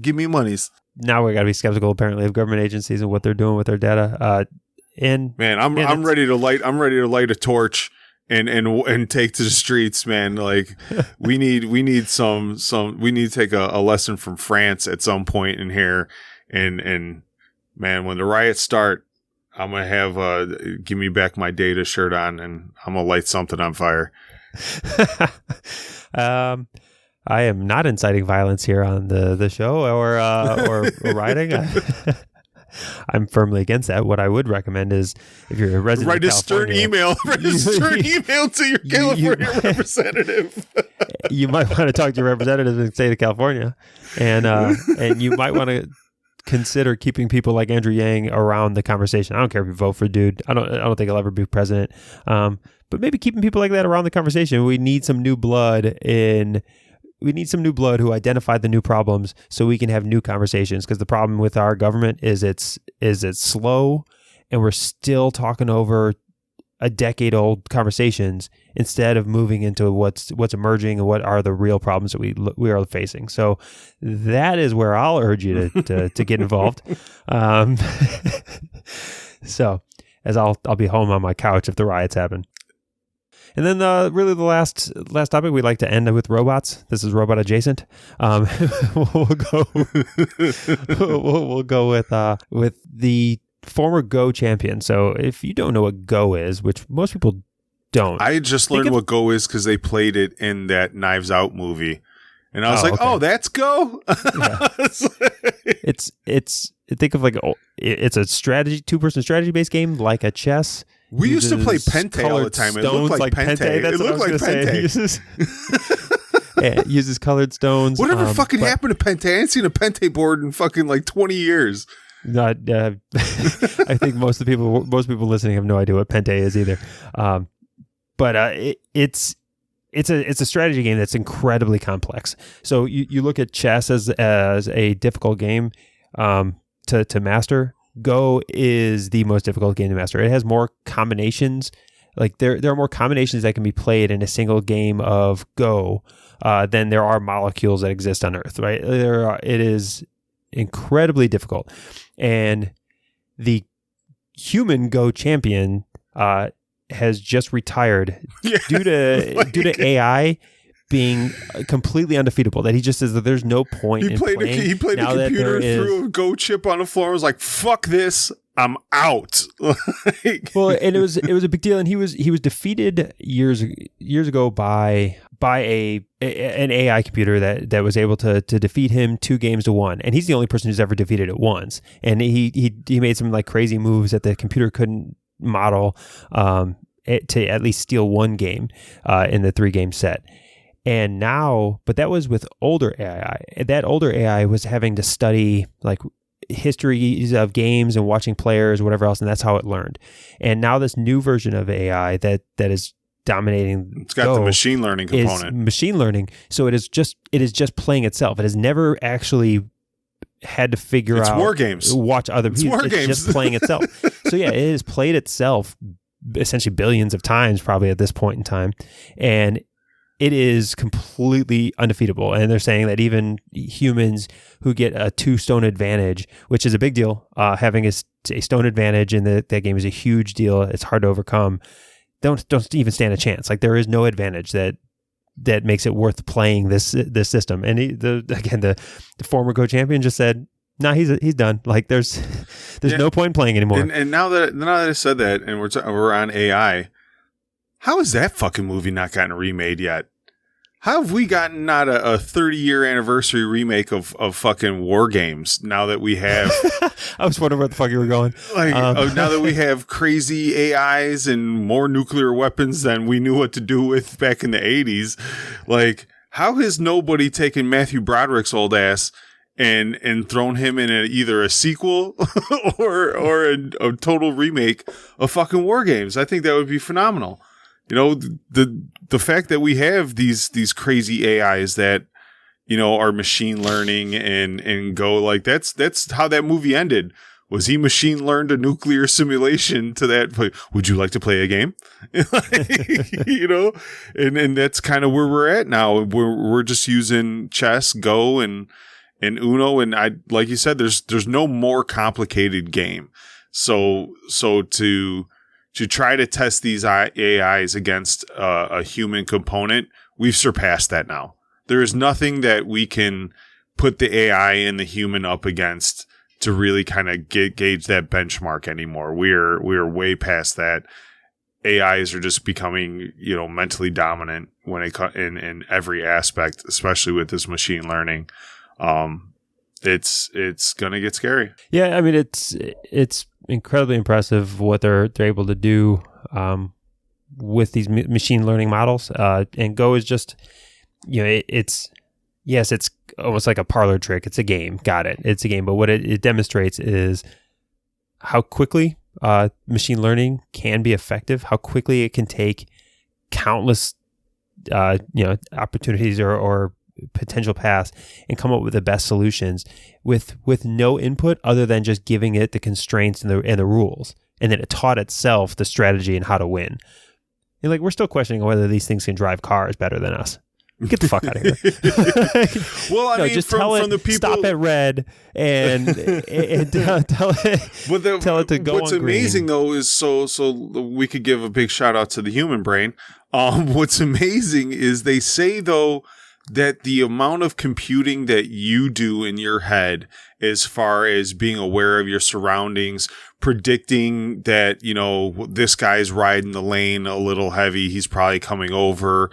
Now we got to be skeptical apparently of government agencies and what they're doing with their data. I'm ready to light a torch and take to the streets, man. Like we need to take a lesson from France at some point in here. And man, when the riots start, I'm going to have a give me back my data shirt on, and I'm going to light something on fire. I am not inciting violence here on the show or rioting. I'm firmly against that. What I would recommend is, if you're a resident write of a stern email to your California representative. You might want to talk to your representative in the state of California, and you might want to consider keeping people like Andrew Yang around the conversation. I don't care if you vote for dude. I don't think he'll ever be president. But maybe keeping people like that around the conversation. We need some new blood who identify the new problems so we can have new conversations. Because the problem with our government is it's slow, and we're still talking over a decade-old conversations instead of moving into what's emerging and what are the real problems that we are facing. So that is where I'll urge you to get involved. So as I'll be home on my couch if the riots happen. And then really the last topic, we'd like to end with robots. This is robot adjacent. We'll go with the former Go champion. So if you don't know what Go is, which most people don't. I just learned what Go is because they played it in that Knives Out movie. And I was like, okay. Oh, that's Go? Yeah. It's think of like, it's a strategy, 2-person strategy-based game like a chess. We used to play Pente all the time. It looked like Pente. That's what I was going to say. It uses colored stones. Whatever fucking happened to Pente? I ain't seen a Pente board in fucking like 20 years. I think most people listening have no idea what Pente is either. But it's a strategy game that's incredibly complex. So you look at chess as a difficult game to master. Go is the most difficult game to master. It has more combinations. Like there are more combinations that can be played in a single game of Go than there are molecules that exist on Earth. Right? It is incredibly difficult, and the human Go champion has just retired due to AI being completely undefeatable. That he just says that there's no point in playing. He played a computer through a Go chip on the floor and was like, fuck this, I'm out. Well, and it was a big deal, and he was defeated years ago by an AI computer that was able to defeat him 2-1, and he's the only person who's ever defeated it once. And he made some like crazy moves that the computer couldn't model to at least steal one game in the 3-game set. And now, but that was with older AI. That older AI was having to study like histories of games and watching players, whatever else, and that's how it learned. And now this new version of AI that is dominating, it's got the machine learning component. Machine learning, so it is just playing itself. It has never actually had to figure out war games. Watch other people. It's just playing itself. So yeah, it has played itself essentially billions of times, probably at this point in time, and it is completely undefeatable. And they're saying that even humans who get a 2-stone advantage, which is a big deal, having a stone advantage in that game is a huge deal. It's hard to overcome. Don't even stand a chance. Like there is no advantage that makes it worth playing this system. And the former Go champion just said, "Nah, he's done. Like there's no point in playing anymore." And now that I said that, and we're on AI. How has that fucking movie not gotten remade yet? How have we gotten not a 30-year anniversary remake of fucking War Games now that we have... I was wondering where the fuck you were going. Now that we have crazy AIs and more nuclear weapons than we knew what to do with back in the 80s. Like, how has nobody taken Matthew Broderick's old ass and thrown him in either a sequel or a total remake of fucking War Games? I think that would be phenomenal. You know, the fact that we have these crazy AIs that, you know, are machine learning and go like that's how that movie ended. Was he machine learned a nuclear simulation to that? Would you like to play a game? You know, and that's kind of where we're at now. We're just using chess, Go, and Uno, and like you said, there's no more complicated game. So to try to test these AIs against a human component, we've surpassed that now. There is nothing that we can put the AI and the human up against to really kind of gauge that benchmark anymore. We're way past that. AIs are just becoming, you know, mentally dominant when in every aspect, especially with this machine learning. It's gonna get scary. Yeah, I mean it's incredibly impressive what they're able to do with these machine learning models. And Go is just, you know, it's Yes, it's almost like a parlor trick. It's a game. Got it. It's a game. But what it demonstrates is how quickly machine learning can be effective, how quickly it can take countless opportunities or potential paths and come up with the best solutions with no input other than just giving it the constraints and the rules. And then it taught itself the strategy and how to win. And like, we're still questioning whether these things can drive cars better than us. Get the fuck out of here. Well, I mean, just from the people, stop at red and tell it to go what's on green. amazing though is so we could give a big shout out to the human brain. What's amazing is they say though that the amount of computing that you do in your head as far as being aware of your surroundings, predicting that, this guy's riding the lane a little heavy, he's probably coming over.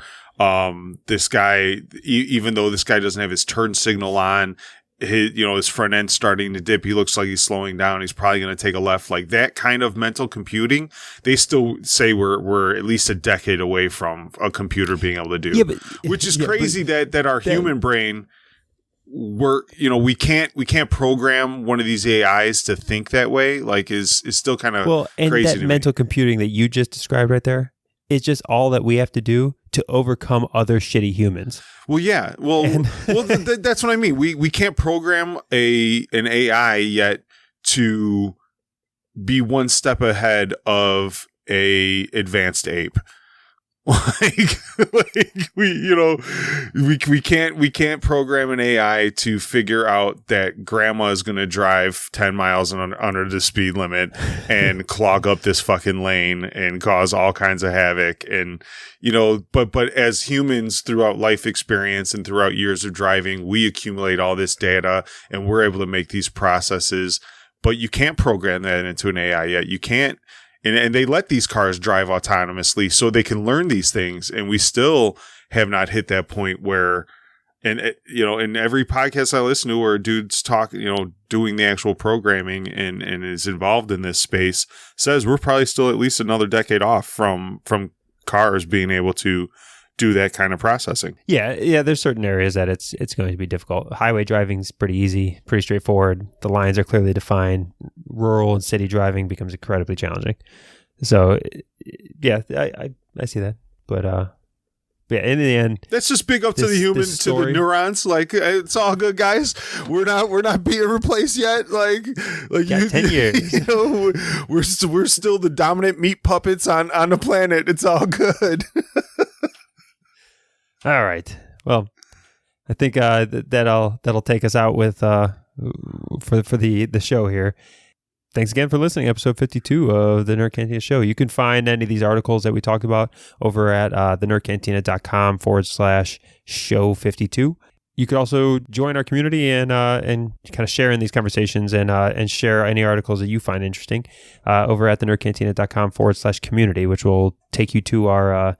This guy, even though this guy doesn't have his turn signal on, his front end's starting to dip, he looks like he's slowing down, he's probably going to take a left. Like that kind of mental computing, they still say we're at least a decade away from a computer being able to do. Yeah, but, which is crazy that our human brain, we can't program one of these AIs to think that way. Like is still kind of and crazy. that mental computing that you just described right there is just all that we have to do to overcome other shitty humans. Well, yeah. That's what I mean. We can't program an AI yet to be one step ahead of a advanced ape. We can't program an AI to figure out that grandma is going to drive 10 miles under the speed limit and clog up this fucking lane and cause all kinds of havoc. And, but as humans throughout life experience and throughout years of driving, we accumulate all this data and we're able to make these processes, but you can't program that into an AI yet. You can't. And they let these cars drive autonomously so they can learn these things. And we still have not hit that point where, in every podcast I listen to where dudes talk, doing the actual programming and is involved in this space says we're probably still at least another decade off from cars being able to do that kind of processing. Yeah. There's certain areas that it's going to be difficult. Highway driving is pretty easy, pretty straightforward. The lines are clearly defined. Rural and city driving becomes incredibly challenging. So, yeah, I see that. But in the end, that's just big up to the human, to the neurons. Like it's all good, guys. We're not being replaced yet. Like 10 years. We're still the dominant meat puppets on the planet. It's all good. All right. Well, I think that'll take us out with for the show here. Thanks again for listening. Episode 52 of the Nerd Cantina Show. You can find any of these articles that we talked about over at thenerdcantina.com/show52. You could also join our community and kind of share in these conversations and share any articles that you find interesting over at thenerdcantina.com/community, which will take you to our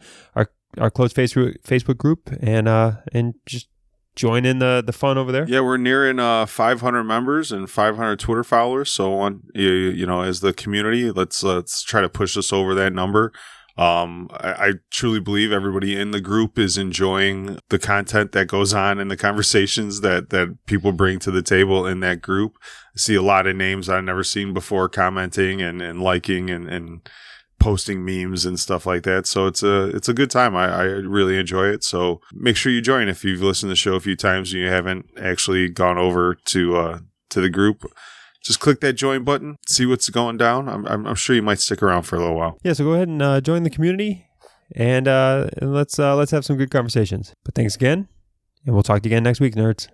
closed Facebook group and just join in the fun over there. Yeah, we're nearing 500 members and 500 Twitter followers. So on, as the community, let's try to push us over that number. I truly believe everybody in the group is enjoying the content that goes on and the conversations that people bring to the table in that group. I see a lot of names I've never seen before commenting and liking and posting memes and stuff like that. So it's a good time. I really enjoy it. So make sure you join if you've listened to the show a few times and you haven't actually gone over to the group. Just click that join button, see what's going down. I'm sure you might stick around for a little while. Yeah, so go ahead and join the community and let's have some good conversations. But thanks again, and we'll talk to you again next week, nerds.